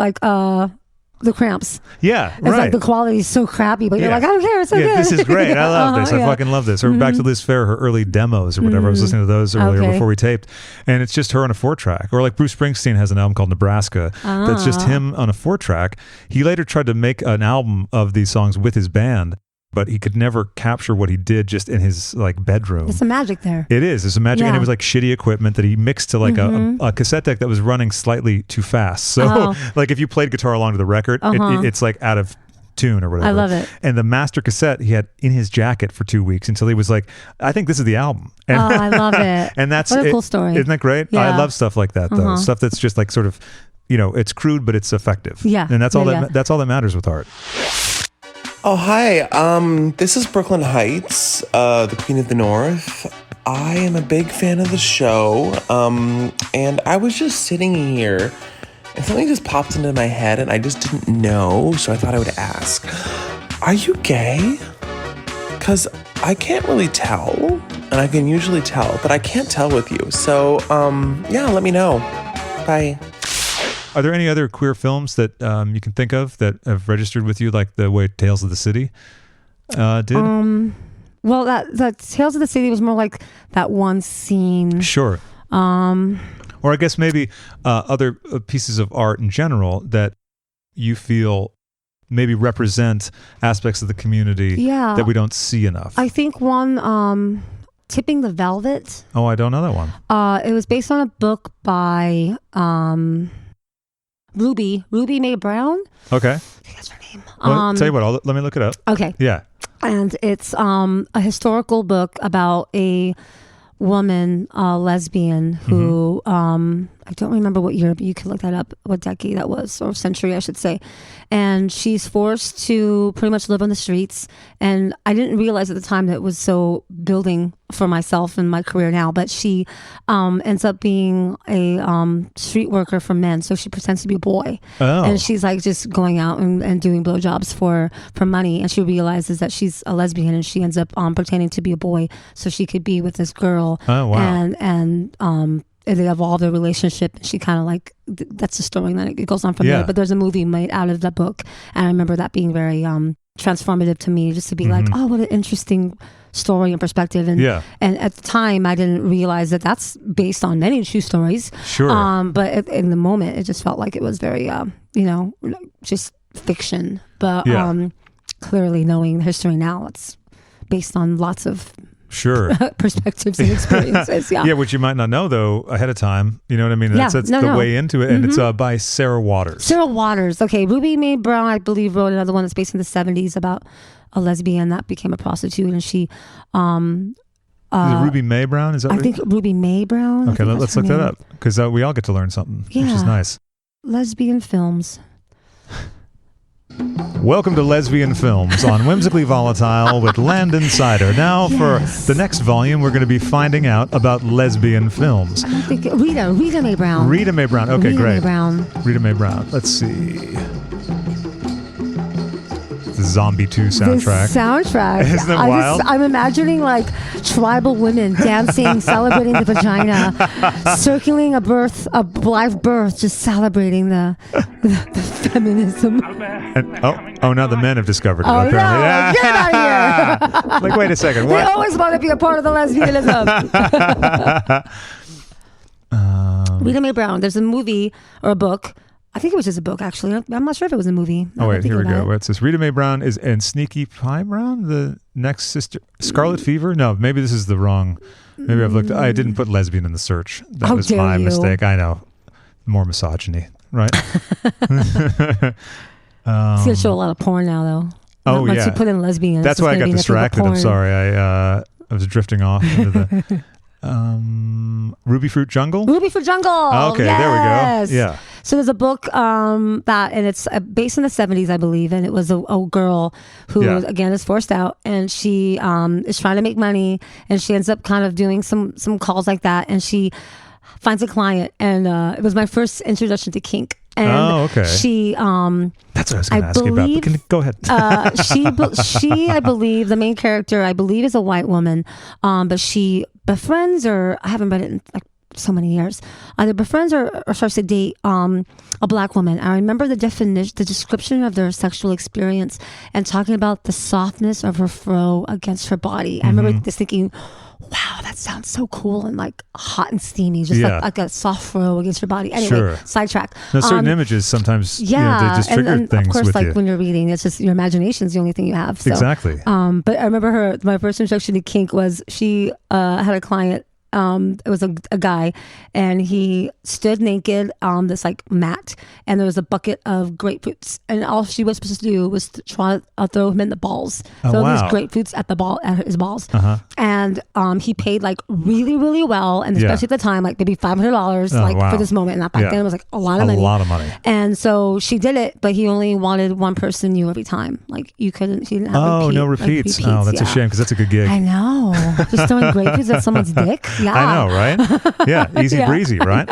the Cramps.
Yeah,
it's like the quality is so crappy, but you're like, I don't care, it's so good.
This is great. I love this. I fucking love this. Or back to Liz Phair, her early demos or whatever. I was listening to those earlier before we taped, and it's just her on a 4-track. Or like Bruce Springsteen has an album called Nebraska that's just him on a 4-track. He later tried to make an album of these songs with his band, but he could never capture what he did just in his like bedroom.
There's some magic there.
It is. There's some magic, and it was like shitty equipment that he mixed to like a cassette deck that was running slightly too fast. So like if you played guitar along to the record, it's like out of tune or whatever.
I love it.
And the master cassette he had in his jacket for 2 weeks until he was like, I think this is the album. And
I love it.
And that's
what a cool story.
Isn't that great?
Yeah.
I love stuff like that though. Stuff that's just like sort of, it's crude but it's effective.
Yeah.
And that's all that's all that matters with art.
Oh, hi. This is Brooklyn Heights, the Queen of the North. I am a big fan of the show, and I was just sitting here, and something just popped into my head, and I just didn't know, so I thought I would ask, are you gay? Because I can't really tell, and I can usually tell, but I can't tell with you. So, let me know. Bye.
Are there any other queer films that you can think of that have registered with you, like the way Tales of the City did?
Well, that Tales of the City was more like that one scene.
Sure. Or I guess maybe other pieces of art in general that you feel maybe represent aspects of the community that we don't see enough.
I think one, Tipping the Velvet.
Oh, I don't know that one.
It was based on a book by Ruby Mae Brown.
Okay.
I think that's her name.
Well, tell you what, let me look it up.
Okay.
Yeah.
And it's a historical book about a woman, lesbian, who I don't remember what year, but you can look that up, what decade that was, or century, I should say. And she's forced to pretty much live on the streets. And I didn't realize at the time that it was so building for myself and my career now, but she ends up being a street worker for men. So she pretends to be a boy. Oh. And she's like just going out and doing blowjobs for money. And she realizes that she's a lesbian, and she ends up pretending to be a boy so she could be with this girl.
Oh, wow.
And they evolve their relationship. She kind of like, that's the story, and then it goes on from there. But there's a movie made out of the book, and I remember that being very transformative to me, just to be like, oh, what an interesting story and perspective. And at the time, I didn't realize that that's based on many true stories.
Sure.
But in the moment, it just felt like it was very, just fiction. But clearly, knowing the history now, it's based on lots of perspectives and experiences. Yeah,
which you might not know though ahead of time. You know what I mean? That's the way into it, and it's by Sarah Waters.
Sarah Waters. Okay, Ruby Mae Brown, I believe, wrote another one that's based in the 70s about a lesbian that became a prostitute, and she. Is
it Ruby Mae Brown? Is that?
I think Ruby Mae Brown.
Okay, let's look that up, because we all get to learn something, which is nice. Lesbian films.
Lesbian films. Okay, let's look that up because we all get to learn something. Yeah. Let's look that up because we all get to learn something, which is nice.
Which is nice.
Lesbian films.
Welcome to Lesbian Films on Whimsically Volatile with Landon Cider. Now, for the next volume, we're going to be finding out about lesbian films.
I think Rita Mae Brown.
Rita Mae Brown. Okay,
Rita
great.
Mae Brown.
Rita Mae Brown. Let's see. The Zombie 2 soundtrack.
This soundtrack.
Isn't it wild?
I'm imagining like tribal women dancing, celebrating the vagina, circling a live birth, just celebrating the feminism.
And, now the men have discovered it.
Oh,
apparently.
no, get out of here.
Like, wait a second.
They
What?
always want to be a part of the lesbianism. Rita Mae Brown. There's a movie or a book. I think it was just a book, actually. I'm not sure if it was a movie.
Here we go. What's this? Rita Mae Brown and Sneaky Pie Brown, the next sister. Scarlet Fever? No, maybe this is the wrong. Maybe I've looked. I didn't put lesbian in the search. That was my mistake. I know. More misogyny, right?
It's going to show a lot of porn now, though. Once you put in lesbian.
That's why I got distracted. I'm sorry. I was drifting off into the Ruby Fruit Jungle.
Ruby Fruit Jungle.
Okay, there we go. Yeah.
So there's a book and it's based in the 70s, I believe, and it was a girl who again is forced out, and she is trying to make money, and she ends up kind of doing some calls like that, and she finds a client, and it was my first introduction to kink. And she
that's what I was going to ask you about. But go ahead.
she I believe the main character is a white woman, but she befriends, or I haven't read it in like so many years, either befriends or starts to date a black woman. I remember the description of their sexual experience and talking about the softness of her fro against her body. I remember just thinking, wow, that sounds so cool and like hot and steamy, just like a soft fro against your body. Anyway, sidetrack.
Now, certain images sometimes, they just trigger
and
things
of course,
with
like
you.
when you're reading, it's just your imagination is the only thing you have. So,
exactly.
But I remember my first introduction to kink was she had a client. It was a guy, and he stood naked on this like mat, and there was a bucket of grapefruits, and all she was supposed to do was to try to throw him in the balls, these grapefruits at his balls, and he paid like really, really well, and especially at the time, like maybe $500 for this moment, and that back then it was like a lot of money. And so she did it, but he only wanted one person new every time. Like she didn't have
no repeats. Oh, that's a shame, because that's a good gig.
I know, just throwing grapefruits at someone's dick. Yeah.
I know, right? Yeah, easy breezy, right?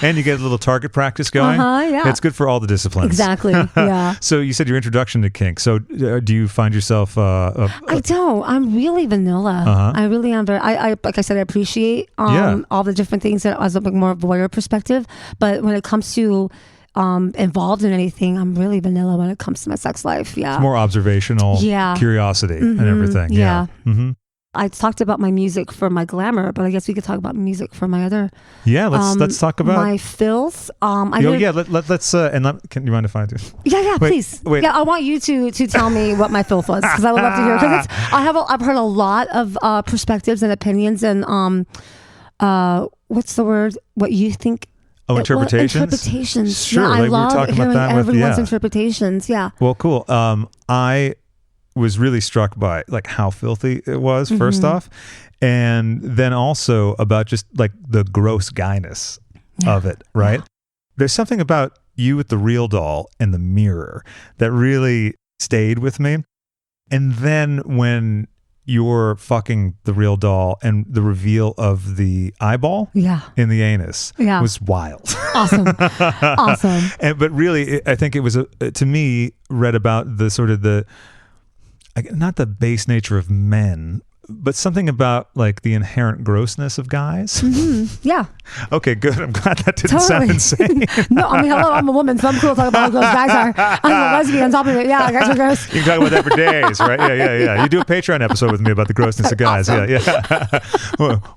And you get a little target practice going. It's good for all the disciplines.
Exactly, yeah.
So you said your introduction to kink. So do you find yourself...
I don't. I'm really vanilla. I really am. Like I said, I appreciate all the different things that as a more voyeur perspective. But when it comes to involved in anything, I'm really vanilla when it comes to my sex life. Yeah.
It's more observational curiosity and everything. Yeah. Mm-hmm.
I talked about my music for my glamour, but I guess we could talk about music for my other.
Yeah, let's talk about
my filth.
Can you mind if I do?
Yeah, please.
Wait.
Yeah, I want you to tell me what my filth was, because I would love to hear. Because I've heard a lot of perspectives and opinions, and what's the word? What you think?
Oh, interpretations.
Interpretations.
Sure,
I love hearing everyone's interpretations. Yeah.
Well, cool. I was really struck by like how filthy it was, first off, and then also about just like the gross guyness of it, right? There's something about you with the real doll and the mirror that really stayed with me. And then when you're fucking the real doll and the reveal of the eyeball in the anus was wild. Awesome. But really, I think it was, to me, read about the sort of not the base nature of men, but something about like the inherent grossness of guys.
Yeah.
Okay, good. I'm glad that didn't sound insane.
No, I mean, hello, I'm a woman, so I'm cool talking about how gross guys are. I'm a lesbian on top of it. Yeah, guys are gross.
You can talk about that for days, right? Yeah. You do a Patreon episode with me about the grossness of guys. Awesome. Yeah.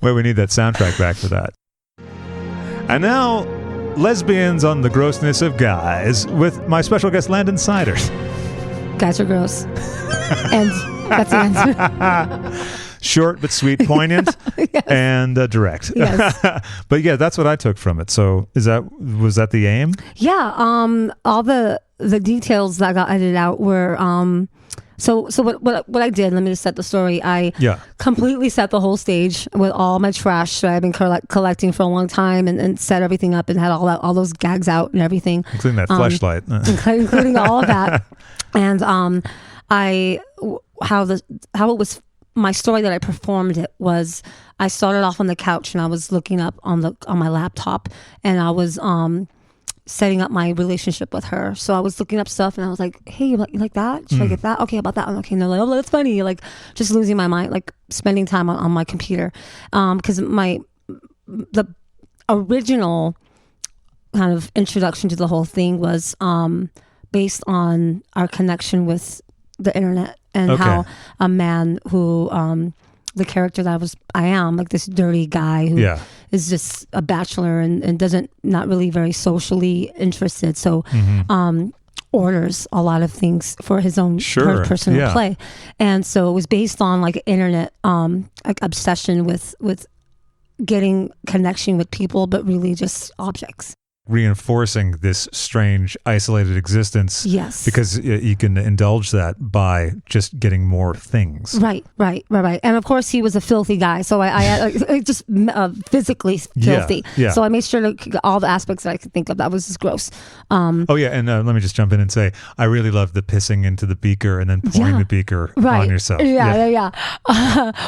Well, we need that soundtrack back for that. And now, lesbians on the grossness of guys with my special guest, Landon Cider.
Guys are gross. And that's the answer.
Short but sweet, poignant, and direct.
Yes.
But yeah, that's what I took from it. So was that the aim?
Yeah. All the details that got edited out were So what I did, let me just set the story. I completely set the whole stage with all my trash that I've been collecting for a long time, and set everything up and had all those gags out and everything,
including that fleshlight,
including all of that. And how it was. My story that I performed it was, I started off on the couch and I was looking up on my laptop, and I was setting up my relationship with her. So I was looking up stuff and I was like, hey, you like that? Should I get that? Okay, about that one. Okay, no, like, oh, that's funny. Like, just losing my mind, like spending time on my computer. Because the original kind of introduction to the whole thing was based on our connection with the internet, and how a man who the character that I am like this dirty guy who is just a bachelor and doesn't, not really very socially interested, so orders a lot of things for his own personal play. And so it was based on like internet like obsession with getting connection with people, but really just objects,
reinforcing this strange isolated existence.
Yes,
because you can indulge that by just getting more things.
Right. And of course he was a filthy guy, so I just physically filthy.
Yeah.
So I made sure to all the aspects that I could think of that was just gross.
And let me just jump in and say, I really love the pissing into the beaker and then pouring the beaker on yourself.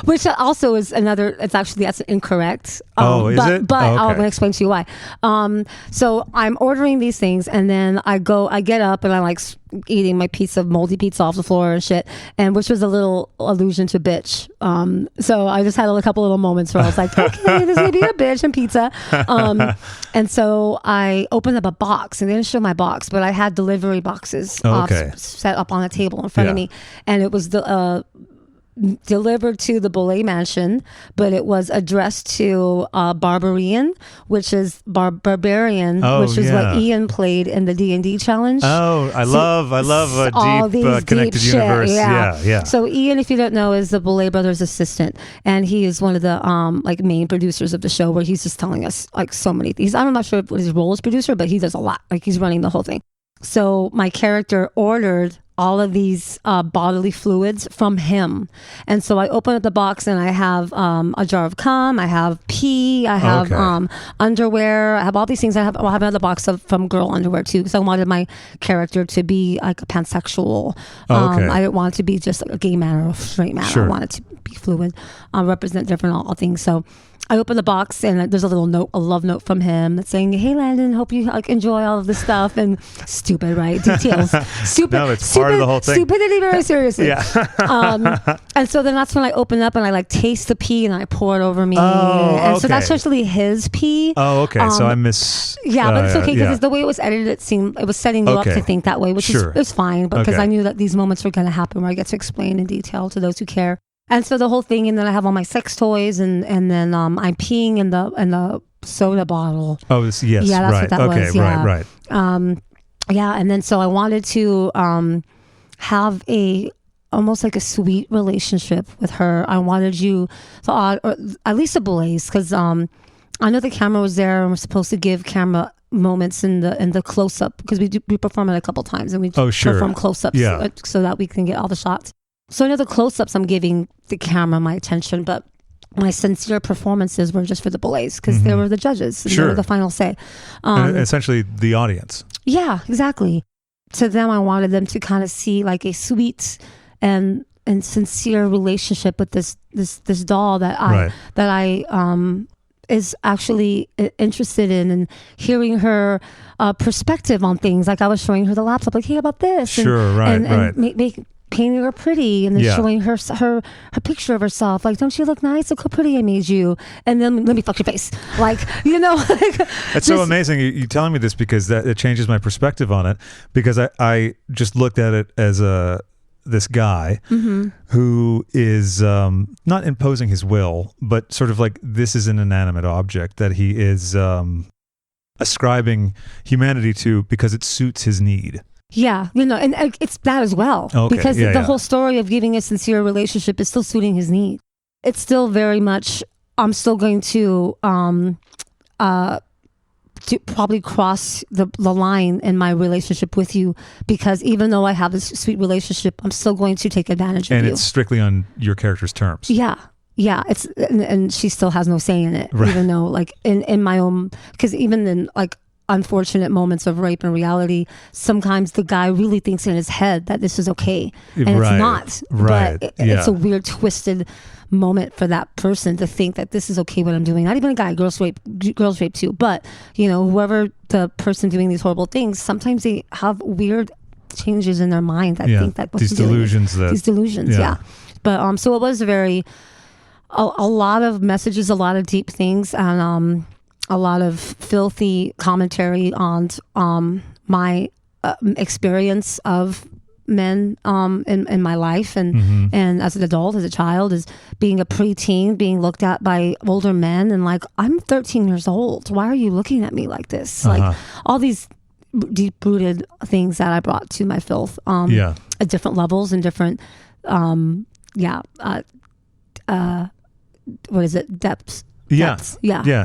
Which also is another, that's incorrect.
Is it? But I'm going to explain to you why. So I'm ordering these things, and then I get up and I like eating my piece of moldy pizza off the floor and shit, and which was a little allusion to bitch. So I just had a couple little moments where I was like, okay, this may be a bitch and pizza. And so I opened up a box, and they didn't show my box, but I had delivery boxes set up on a table in front of me, and it was delivered to the Boulet mansion, but it was addressed to Barbarian, which is barbarian, which is what Ian played in the D&D challenge.
I love a deep connected
deep
universe. Yeah.
So Ian, if you don't know, is the Boulet Brothers assistant, and he is one of the like main producers of the show, where he's just telling us like so many things. I'm not sure what his role is producer, but he does a lot. Like, he's running the whole thing. So my character ordered all of these bodily fluids from him, and so I open up the box, and I have a jar of cum, I have pee, I have underwear, I have all these things. I have another box from girl underwear too, because I wanted my character to be like a pansexual. I didn't want it to be just like a gay man or a straight man. I wanted it to be fluid, represent different all things. So I open the box, and there's a love note from him that's saying, "Hey Landon, hope you like enjoy all of this stuff." And stupid, right? Details. Stupid.
No, it's part of the whole thing.
Stupidity, very seriously. And so then that's when I open up and I like taste the pee and I pour it over me. So that's actually his pee. So
I miss.
But it's okay, because the way it was edited, it was setting you up to think that way, which is fine. But because I knew that these moments were going to happen, where I get to explain in detail to those who care. And so the whole thing, and then I have all my sex toys, and then I'm peeing in the soda bottle.
Yes.
Yeah, that's
right.
what that was. Yeah.
Right.
And then so I wanted to have almost like a sweet relationship with her. I wanted you to, or at least a Boulets, because I know the camera was there, and we're supposed to give camera moments in the close up, because we perform it a couple times, and we perform close ups so that we can get all the shots. So I know the close-ups, I'm giving the camera my attention, but my sincere performances were just for the Boulets, because they were the judges, and they were the final say.
And essentially the audience. Yeah,
exactly. To them, I wanted them to kind of see like a sweet and sincere relationship with this doll that I is actually interested in, and hearing her perspective on things. Like, I was showing her the laptop, like, hey, about this, and painting her pretty, and then showing her picture of herself, like, don't you look nice? Look how pretty I made you, and then let me fuck your face, like,
It's so amazing you telling me this, because it changes my perspective on it, because I just looked at it as this guy who is not imposing his will, but sort of like, this is an inanimate object that he is ascribing humanity to because it suits his need.
Yeah, and it's that as well, because the whole story of giving a sincere relationship is still suiting his need. It's still very much, I'm still going to to probably cross the line in my relationship with you, because even though I have this sweet relationship, I'm still going to take advantage of you.
And it's strictly on your character's terms.
Yeah. It's and she still has no say in it, right. Even though like in my own, because even in like unfortunate moments of rape in reality, sometimes the guy really thinks in his head that this is okay, and it's not.
Right.
But it's a weird, twisted moment for that person to think that this is okay what I'm doing. Not even a guy, girls rape too. But whoever the person doing these horrible things, sometimes they have weird changes in their mind that think that
these delusions.
Yeah. But so it was a lot of messages, a lot of deep things, and a lot of filthy commentary on my experience of men in my life, and as an adult, as a child, as being a preteen, being looked at by older men, and like, I'm 13 years old. Why are you looking at me like this? Like all these deep-rooted things that I brought to my filth at different levels and different what is it? Depths.
And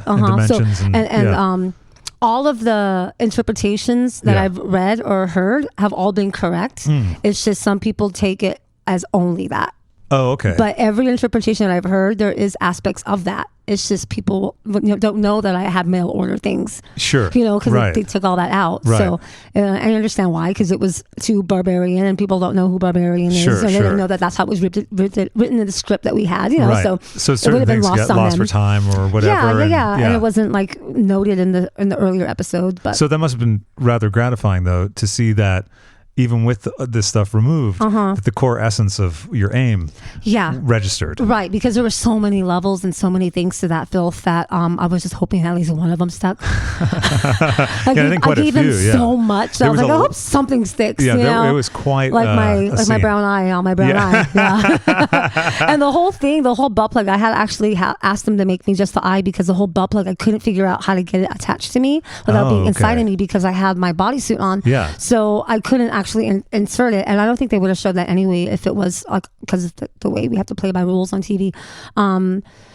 dimensions.
So, all of the interpretations that I've read or heard have all been correct. It's just some people take it as only that.
Oh, okay.
But every interpretation that I've heard, there is aspects of that. It's just people don't know that I have mail order things.
Sure.
Because they took all that out.
Right.
So I understand why, because it was too barbarian, and people don't know who barbarian is. And they didn't know that that's how it was written in the script that we had.
Right.
So
certain things get lost for time or whatever.
And it wasn't like noted in the earlier episodes. But
so that must have been rather gratifying, though, to see that even with this stuff removed, that the core essence of your aim registered.
Right, because there were so many levels and so many things to that filth that I was just hoping at least one of them stuck. I gave him so much. I was like, I hope something sticks.
Yeah, it was quite
like my brown eye on my brown eye. Yeah. And the whole thing, the whole butt plug, I had actually asked them to make me just the eye, because the whole butt plug, I couldn't figure out how to get it attached to me without being inside of me, because I had my bodysuit on.
Yeah.
So I couldn't actually insert it, and I don't think they would have showed that anyway if it was like, because of the way we have to play by rules on TV.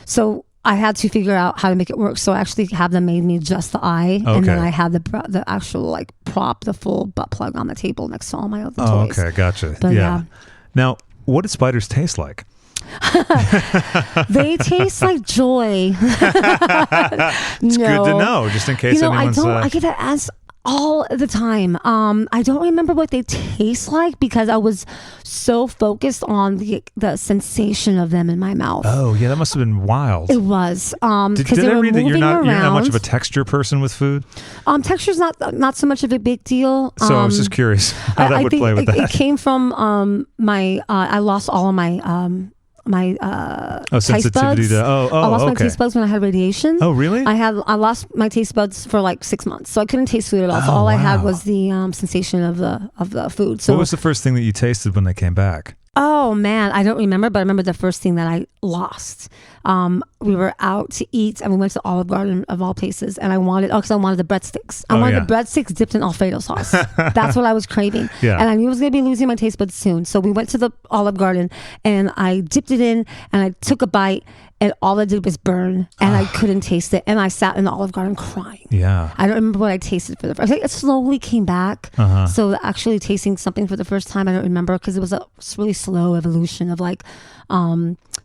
So I had to figure out how to make it work. So I actually have them made me just the eye, and then I had the actual like prop, the full butt plug on the table next to all my other toys.
Okay, gotcha.
But,
Now, what do spiders taste like?
They taste like joy.
It's good to know, just in case anyone's...
I get that asked all the time. I don't remember what they taste like, because I was so focused on the sensation of them in my mouth.
Oh yeah, that must have been wild.
It was.
Did I read that you're not much of a texture person with food?
Texture's not so much of a big deal.
So I was just curious how that would play with that.
It came from I lost all of my
sensitivity to
I lost my taste buds when I had radiation.
Oh really?
I lost my taste buds for like 6 months, so I couldn't taste food at all. So all I had was the sensation of the food. So
what was the first thing that you tasted when they came back?
Oh man, I don't remember, but I remember the first thing that I lost. We were out to eat, and we went to Olive Garden of all places, and I wanted the breadsticks. I wanted the breadsticks dipped in Alfredo sauce. That's what I was craving.
Yeah.
And I knew I was going to be losing my taste buds soon. So we went to the Olive Garden, and I dipped it in, and I took a bite, and all I did was burn, and I couldn't taste it. And I sat in the Olive Garden crying.
Yeah.
I don't remember what I tasted for the first time. It slowly came back. So actually tasting something for the first time, I don't remember, because it was a really slow evolution of like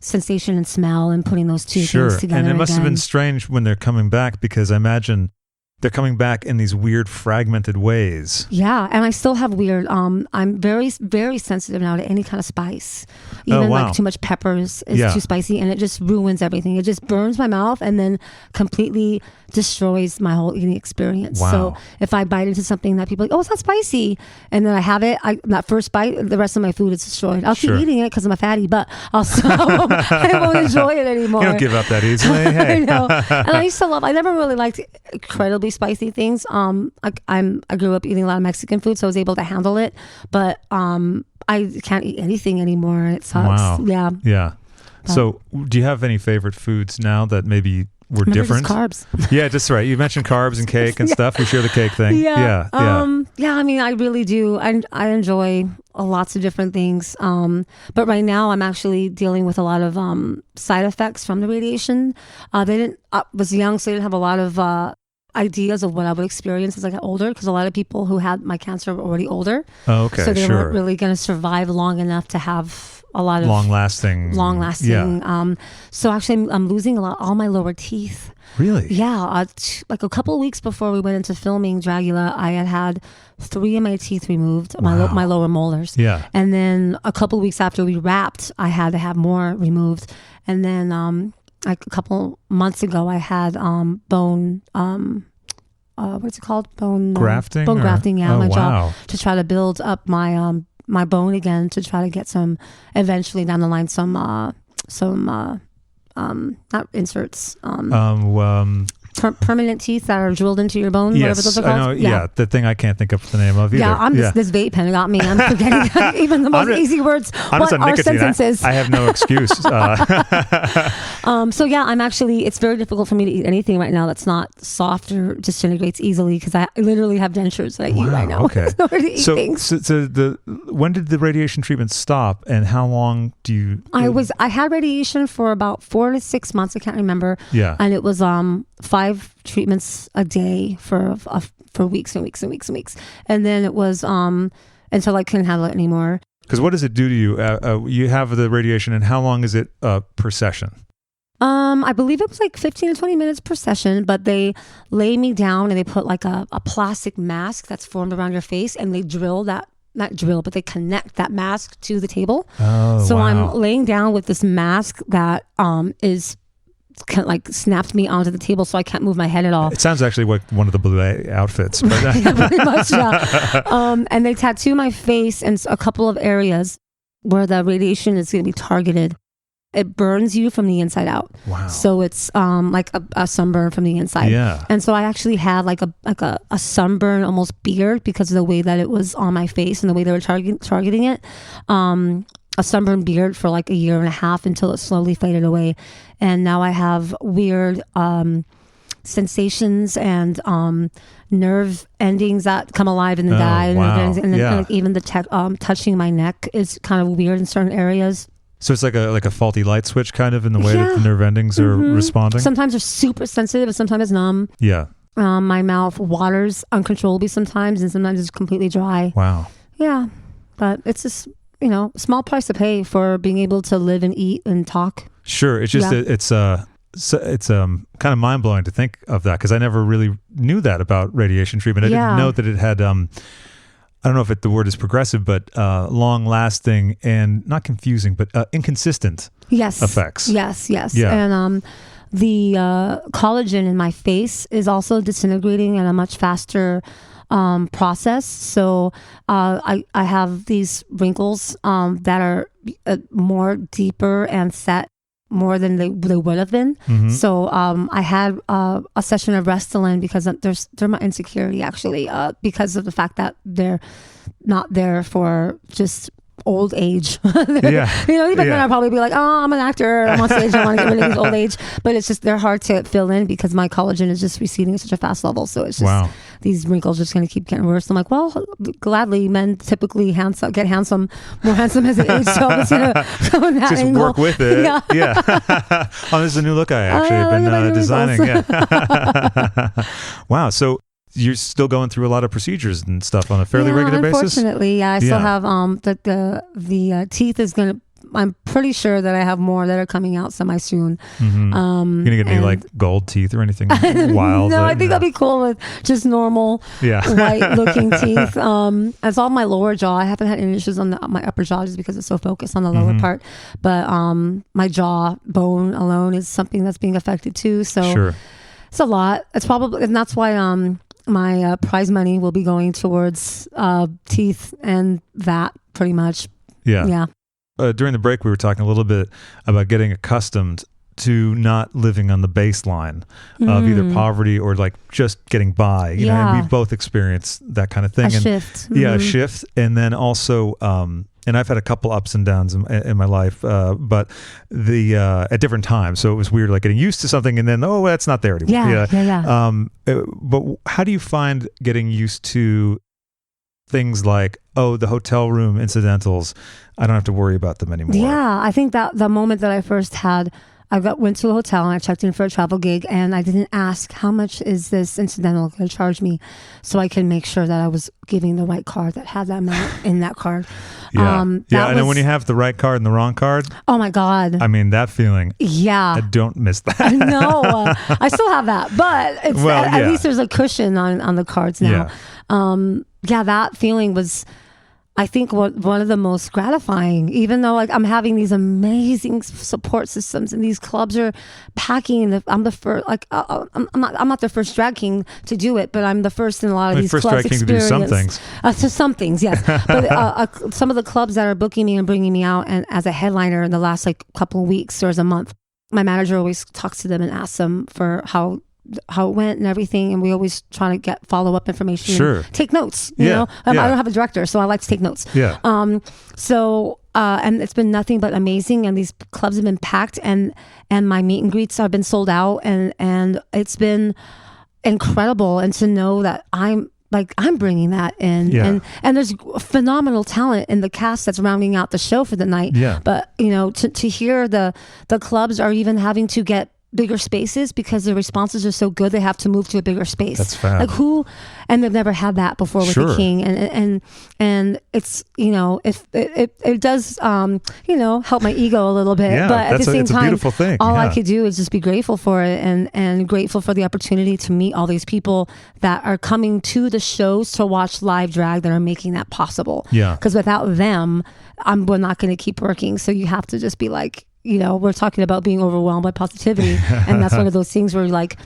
sensation and smell, and putting those two things together.
And it must have been strange when they're coming back, because I imagine they're coming back in these weird fragmented ways.
Yeah, and I still have weird, I'm very, very sensitive now to any kind of spice. Even like too much peppers is too spicy, and it just ruins everything. It just burns my mouth and then completely destroys my whole eating experience.
Wow.
So if I bite into something that people are like, oh, it's not spicy, and then I have it, that first bite, the rest of my food is destroyed. I'll keep eating it because I'm a fatty, but I won't enjoy it anymore.
You don't give up that easily. Hey.
I know. And I never really liked incredibly spicy things. I grew up eating a lot of Mexican food, so I was able to handle it, but I can't eat anything anymore, and it sucks.
Wow. Yeah. So do you have any favorite foods now that maybe were different?
Carbs.
Yeah, just right. You mentioned carbs and cake and stuff. We share the cake thing.
Yeah. I mean, I really do. I enjoy lots of different things. But right now I'm actually dealing with a lot of side effects from the radiation. I was young, so I didn't have a lot of ideas of what I would experience as I got older, because a lot of people who had my cancer were already older.
Oh, okay,
so they weren't really going to survive long enough to have a lot of
long-lasting.
Yeah. So actually, I'm losing all my lower teeth.
Really?
Yeah. Like a couple of weeks before we went into filming Dragula, I had 3 of my teeth removed, my lower molars.
Yeah.
And then a couple of weeks after we wrapped, I had to have more removed. And then like a couple months ago, I had bone. What's it called? Bone
grafting.
Bone grafting. Yeah,
my
jaw, to try to build up my my bone again, to try to get some, eventually down the line, some not inserts. Permanent teeth that are drilled into your bone, whatever those are called.
I know, yeah, the thing I can't think of the name of either.
Yeah, this vape pen got me. I'm forgetting even the most easy words. What are sentences?
I have no excuse.
So yeah, I'm actually, it's very difficult for me to eat anything right now that's not soft or disintegrates easily, because I literally have dentures that I eat right now.
Okay.
Nowhere to eat things.
So when did the radiation treatment stop, and how long do you?
I had radiation for about 4 to 6 months. I can't remember.
Yeah.
And it was 5 treatments a day for weeks and weeks and weeks and weeks, and then it was until I couldn't handle it anymore.
Because what does it do to you? You have the radiation, and how long is it per session?
I believe it was like 15 to 20 minutes per session, but they lay me down and they put like a plastic mask that's formed around your face, and they but they connect that mask to the table.
Oh,
so
wow.
I'm laying down with this mask that is kind of like snapped me onto the table, so I can't move my head at all.
It sounds actually like one of the Boulet outfits. But
yeah, pretty much, yeah. And they tattoo my face and a couple of areas where the radiation is going to be targeted. It burns you from the inside out.
Wow.
So it's like a sunburn from the inside.
Yeah.
And so I actually had like a sunburn, almost beard, because of the way that it was on my face and the way they were targeting it. A sunburned beard for like 1.5 years until it slowly faded away. And now I have weird sensations and nerve endings that come alive and then die.
Wow.
And then like even the touching my neck is kind of weird in certain areas.
So it's like a faulty light switch kind of in the way that the nerve endings are responding?
Sometimes they're super sensitive and sometimes it's numb.
Yeah.
My mouth waters uncontrollably sometimes, and sometimes it's completely dry.
Wow.
Yeah. But it's just, small price to pay for being able to live and eat and talk.
Sure. It's just, it's kind of mind blowing to think of that, because I never really knew that about radiation treatment. I didn't know that it had, I don't know if the word is progressive, but long lasting and not confusing, but inconsistent effects.
Yes. Yeah. And the collagen in my face is also disintegrating at a much faster process. So I have these wrinkles that are more deeper and set more than they would have been. Mm-hmm. So I had a session of Restylane because they're my insecurity, actually, because of the fact that they're not there for just old age. Even then I'll probably be like, oh, I'm an actor, I'm on stage, I want to get rid of this old age. But it's just, they're hard to fill in because my collagen is just receding at such a fast level. So it's just, these wrinkles are just going to keep getting worse. I'm like, well, gladly, men typically get more handsome as they age. So I'm just going to go in that
just
angle.
Work with it. Yeah. Oh, this is a new look I actually have been designing. Yeah. Wow. So you're still going through a lot of procedures and stuff on a fairly regular basis?
Unfortunately, I still have the teeth is going to, I'm pretty sure that I have more that are coming out semi-soon.
Mm-hmm. You're going to get any like gold teeth or anything wild?
No, I think that'd be cool with just normal white looking teeth. It's all my lower jaw. I haven't had any issues on my upper jaw just because it's so focused on the lower part. But my jaw bone alone is something that's being affected too. So it's a lot. It's probably, and that's why my prize money will be going towards teeth and that pretty much. Yeah.
During the break, we were talking a little bit about getting accustomed to not living on the baseline of either poverty or like just getting by. You know, and we both experienced that kind of thing.
A shift.
Yeah, a shift. And then also, and I've had a couple ups and downs in my life, but at different times. So it was weird, like getting used to something and then, oh, that's not there anymore.
Yeah.
But how do you find getting used to things like, oh, the hotel room incidentals, I don't have to worry about them anymore?
Yeah, I think that the moment that I first had went to a hotel and I checked in for a travel gig, and I didn't ask how much is this incidental going to charge me, so I can make sure that I was giving the right card that had that amount in that card.
And then when you have the right card and the wrong card,
oh my God,
I mean that feeling.
Yeah,
I don't miss that.
I know. I still have that, but it's at least there's a cushion on the cards now. That feeling was, I think, one of the most gratifying, even though like I'm having these amazing support systems and these clubs are packing. I'm the first, like I'm not the first drag king to do it, but I'm the first in a lot of these clubs. First drag king to do some things. To some things, yes. But some of the clubs that are booking me and bringing me out and as a headliner in the last like couple of weeks or as a month, my manager always talks to them and asks them for how it went and everything, and we always try to get follow-up information.
Sure.
And take notes. You know, I don't have a director, so I like to take notes.
Yeah.
And it's been nothing but amazing, and these clubs have been packed, and my meet and greets have been sold out, and it's been incredible. And to know that I'm bringing that in, and there's phenomenal talent in the cast that's rounding out the show for the night.
Yeah.
But to hear the clubs are even having to get bigger spaces because the responses are so good, they have to move to a bigger space.
That's fab.
And they've never had that before with the King, and it's if it does help my ego a little bit, but at the same time, beautiful thing. All I could do is just be grateful for it and grateful for the opportunity to meet all these people that are coming to the shows to watch live drag that are making that possible. Yeah, because without them, we're not going to keep working. So you have to just be like, we're talking about being overwhelmed by positivity. And that's one of those things where like,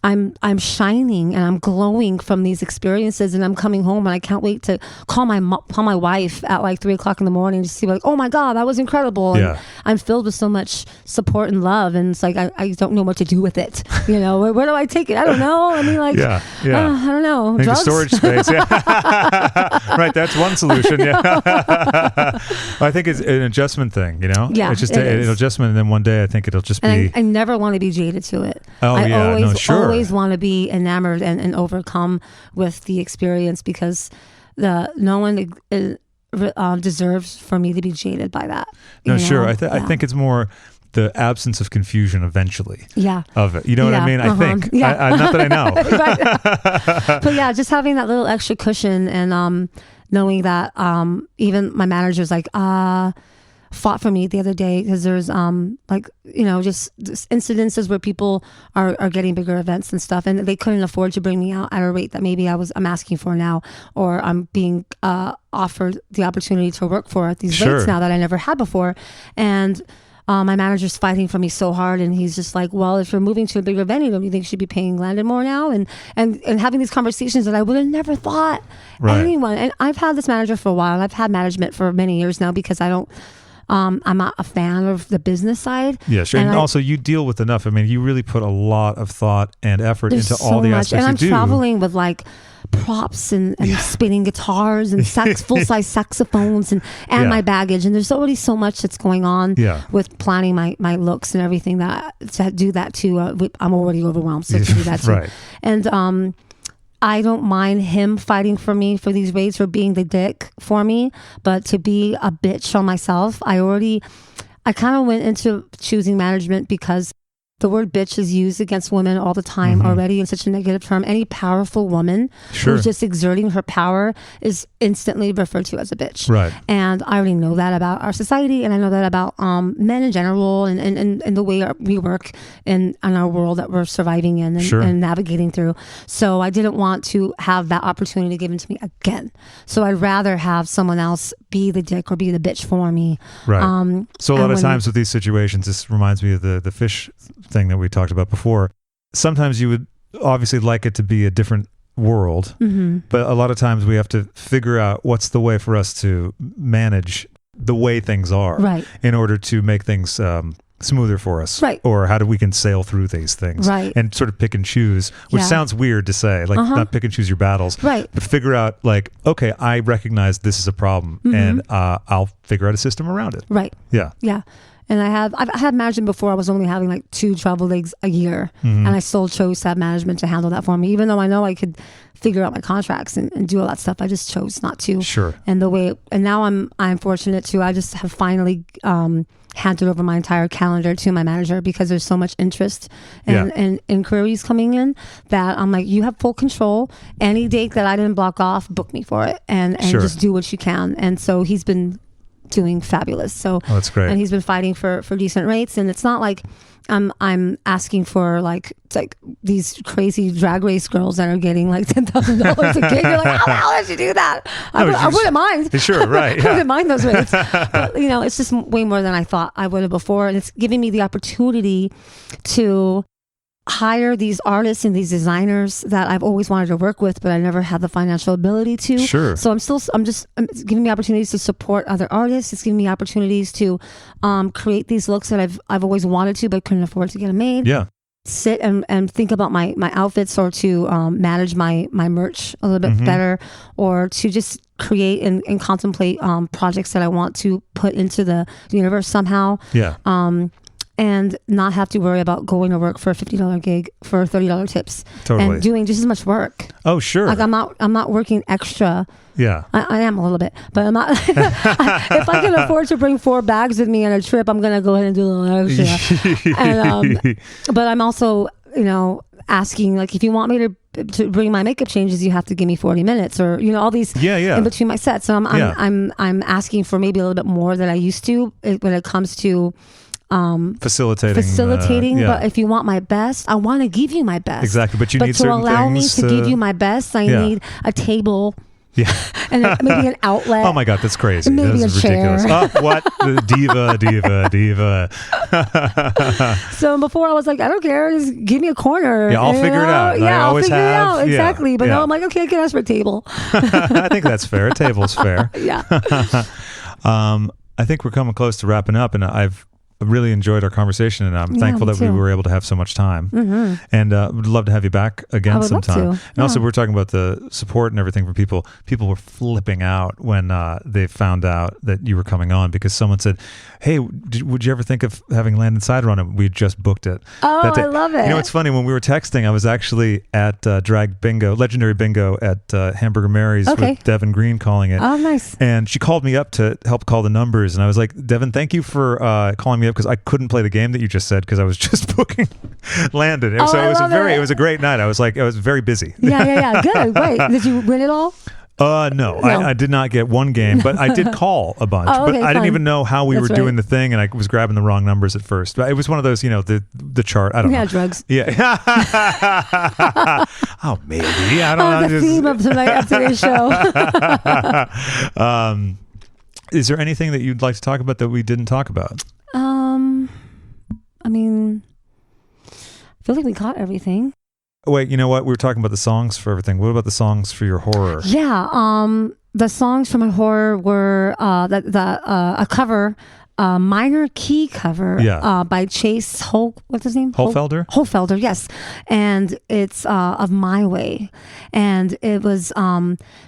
I'm shining and I'm glowing from these experiences, and I'm coming home and I can't wait to call my wife at like 3:00 in the morning to see like, oh my God, that was incredible. And I'm filled with so much support and love, and it's like I don't know what to do with it. Where do I take it? I don't know. I mean, like, I don't know.
Drugs? Storage space. Right, that's one solution. I think it's an adjustment thing. It's just an adjustment, and then one day I think it'll just be.
I never want to be jaded to it.
Oh
I always want to be enamored and overcome with the experience, because no one deserves for me to be jaded by that.
No, sure. I think it's more the absence of confusion eventually. Of it. You know what I mean? I think. Not that I know.
But just having that little extra cushion, and knowing that even my manager's like, fought for me the other day, because there's just incidences where people are getting bigger events and stuff, and they couldn't afford to bring me out at a rate that maybe I'm asking for now, or I'm being offered the opportunity to work for at these rates now that I never had before. And my manager's fighting for me so hard, and he's just like, well, if you're moving to a bigger venue, don't you think you should be paying Landon more now? And having these conversations that I would have never thought anyone. And I've had this manager for a while, and I've had management for many years now, because I'm not a fan of the business side.
Yeah, sure. And also, you deal with enough. I mean, you really put a lot of thought and effort into all the aspects you do.
And I'm traveling with like props and spinning guitars and full-size saxophones and my baggage. And there's already so much that's going on with planning my looks and everything, that to do that too. I'm already overwhelmed, so to do that too. Right. And I don't mind him fighting for me for these rates, for being the dick for me, but to be a bitch on myself, I kind of went into choosing management because the word bitch is used against women all the time already in such a negative term. Any powerful woman who's just exerting her power is instantly referred to as a bitch. Right. And I already know that about our society, and I know that about men in general, and the way we work in our world that we're surviving in and navigating through. So I didn't want to have that opportunity given to me again. So I'd rather have someone else be the dick or be the bitch for me.
Right. So a lot of times with these situations, this reminds me of the fish thing that we talked about before. Sometimes you would obviously like it to be a different world, but a lot of times we have to figure out what's the way for us to manage the way things are in order to make things smoother for us, or how we can sail through these things, and sort of pick and choose, which sounds weird to say, like not pick and choose your battles, but figure out like, okay, I recognize this is a problem, and I'll figure out a system around it.
Yeah. And I've had management before. I was only having like 2 travel gigs a year, and I still chose to have management to handle that for me, even though I know I could figure out my contracts and do all that stuff. I just chose not to.
Sure.
And now I'm fortunate too. I just have finally handed over my entire calendar to my manager because there's so much interest and inquiries coming in that I'm like, you have full control. Any date that I didn't block off, book me for it and just do what you can. And so he's been doing fabulous. So
that's great.
And he's been fighting for decent rates. And it's not like I'm asking for like these crazy drag race girls that are getting like $10,000 a gig. You're like, how did you do that? I wouldn't mind.
Sure, right. Yeah.
I wouldn't mind those rates. But it's just way more than I thought I would have before. And it's giving me the opportunity to hire these artists and these designers that I've always wanted to work with, but I never had the financial ability to.
Sure. So
it's giving me opportunities to support other artists. It's giving me opportunities to create these looks that I've always wanted to, but couldn't afford to get them made.
Yeah.
Sit and think about my outfits, or to manage my merch a little bit better, or to just create and contemplate projects that I want to put into the universe somehow.
Yeah.
And not have to worry about going to work for a $50 gig for $30 tips.
Totally.
And doing just as much work.
Oh, sure.
Like I'm not working extra.
Yeah.
I am a little bit, but I'm not. If I can afford to bring 4 bags with me on a trip, I'm going to go ahead and do a little extra. And, but I'm also, asking, like, if you want me to bring my makeup changes, you have to give me 40 minutes, or all these in between my sets. So I'm asking for maybe a little bit more than I used to when it comes to facilitating. But if you want my best, I want to give you my best.
Exactly. But you need certain things.
But to allow me to give you my best, I need a table.
Yeah.
And maybe an outlet.
Oh my God, that's crazy.
Maybe
this is
a chair.
ridiculous. Oh, what? Diva.
So before I was like, I don't care, just give me a corner.
Yeah, I'll figure it out.
Yeah, I'll figure it out. Exactly.
Yeah.
But now I'm like, okay, I can ask for a table.
I think that's fair. A table's fair.
Yeah.
I think we're coming close to wrapping up, and I've really enjoyed our conversation, and I'm thankful that we were able to have so much time. And would love to have you back again sometime. And also, we were talking about the support and everything for people. People were flipping out when they found out that you were coming on, because someone said, hey, would you ever think of having Landon Cider on it? We just booked it.
Oh, I love it.
It's funny, when we were texting, I was actually at Legendary Bingo at Hamburger Mary's with Devin Green calling it.
Oh, nice.
And she called me up to help call the numbers, and I was like, Devin, thank you for calling me up, because I couldn't play the game that you just said, because I was just booking Landon. It was a great night. I was very busy.
Yeah. Good. Great. Did you win it all?
No. I did not get one game, but I did call a bunch. But I didn't even know how we were doing the thing, and I was grabbing the wrong numbers at first. But it was one of those, the chart. I don't know. Yeah,
drugs.
Yeah. Oh, maybe. I don't know.
The theme of today's show.
Is there anything that you'd like to talk about that we didn't talk about?
I mean, I feel like we got everything.
Wait, you know what? We were talking about the songs for everything. What about the songs for your horror?
Yeah, the songs for my horror were a cover, minor key cover by Chase what's his name?
Holfelder?
Holfelder, yes. And it's of My Way. And it was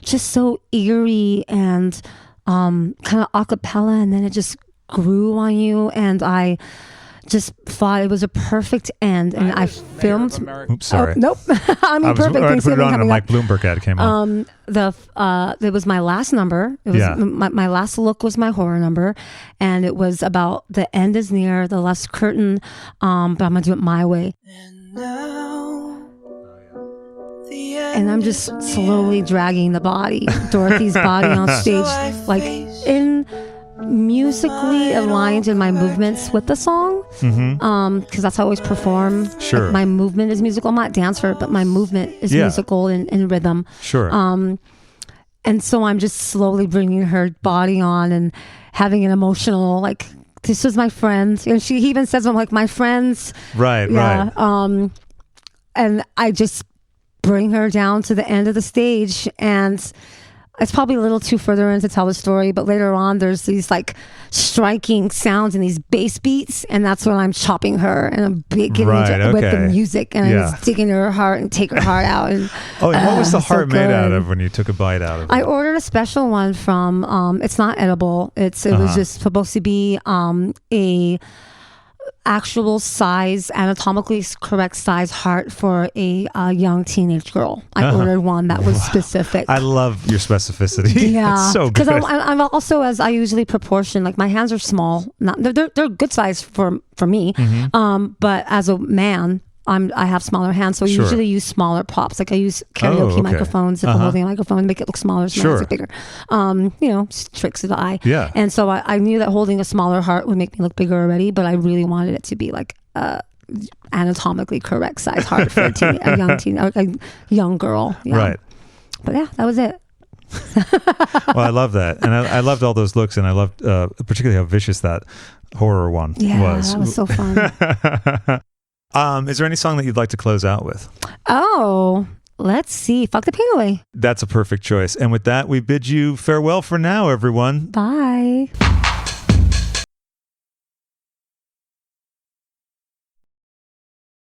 just so eerie and kind of a cappella, and then it just grew on you, and I just thought it was a perfect end, and I filmed.
Oops, sorry.
Nope. Perfect.
I put it on, and Mike Bloomberg ad came on.
It was my last number. It was my last look was my horror number, and it was about the end is near, the last curtain. But I'm gonna do it my way. And I'm just slowly dragging Dorothy's body on stage, like musically aligned in my movements with the song, because that's how I always perform.
Sure.
Like, my movement is musical. I'm not a dancer, but my movement is musical in rhythm.
Sure.
And so I'm just slowly bringing her body on and having an emotional, like, this was my friend, and he even says, I'm like, my friends.
Right.
And I just bring her down to the end of the stage, and it's probably a little too further in to tell the story, but later on there's these like striking sounds and these bass beats, and that's when I'm chopping her and I'm getting into with the music, and I'm just digging into her heart and take her heart out. And
what was the heart made out of when you took a bite out of it?
I ordered a special one from it's not edible. It was just supposed to be a actual size, anatomically correct size heart for a young teenage girl. I ordered one that was specific.
I love your specificity.
Yeah,
it's so good.
Because I'm also, as I usually proportion, like my hands are small. They're good size for me. But as a man, I have smaller hands, so I usually use smaller props. Like I use karaoke microphones if I'm holding a microphone to make it look smaller, so my hands look bigger. Just tricks of the eye.
Yeah.
And so I knew that holding a smaller heart would make me look bigger already, but I really wanted it to be like anatomically correct size heart for a young girl. Yeah.
Right.
But yeah, that was it.
Well, I love that, and I loved all those looks, and I loved particularly how vicious that horror one was.
Yeah, that was so fun.
Is there any song that you'd like to close out with?
Oh, let's see. Fuck the Pain Away.
That's a perfect choice. And with that, we bid you farewell for now, everyone.
Bye.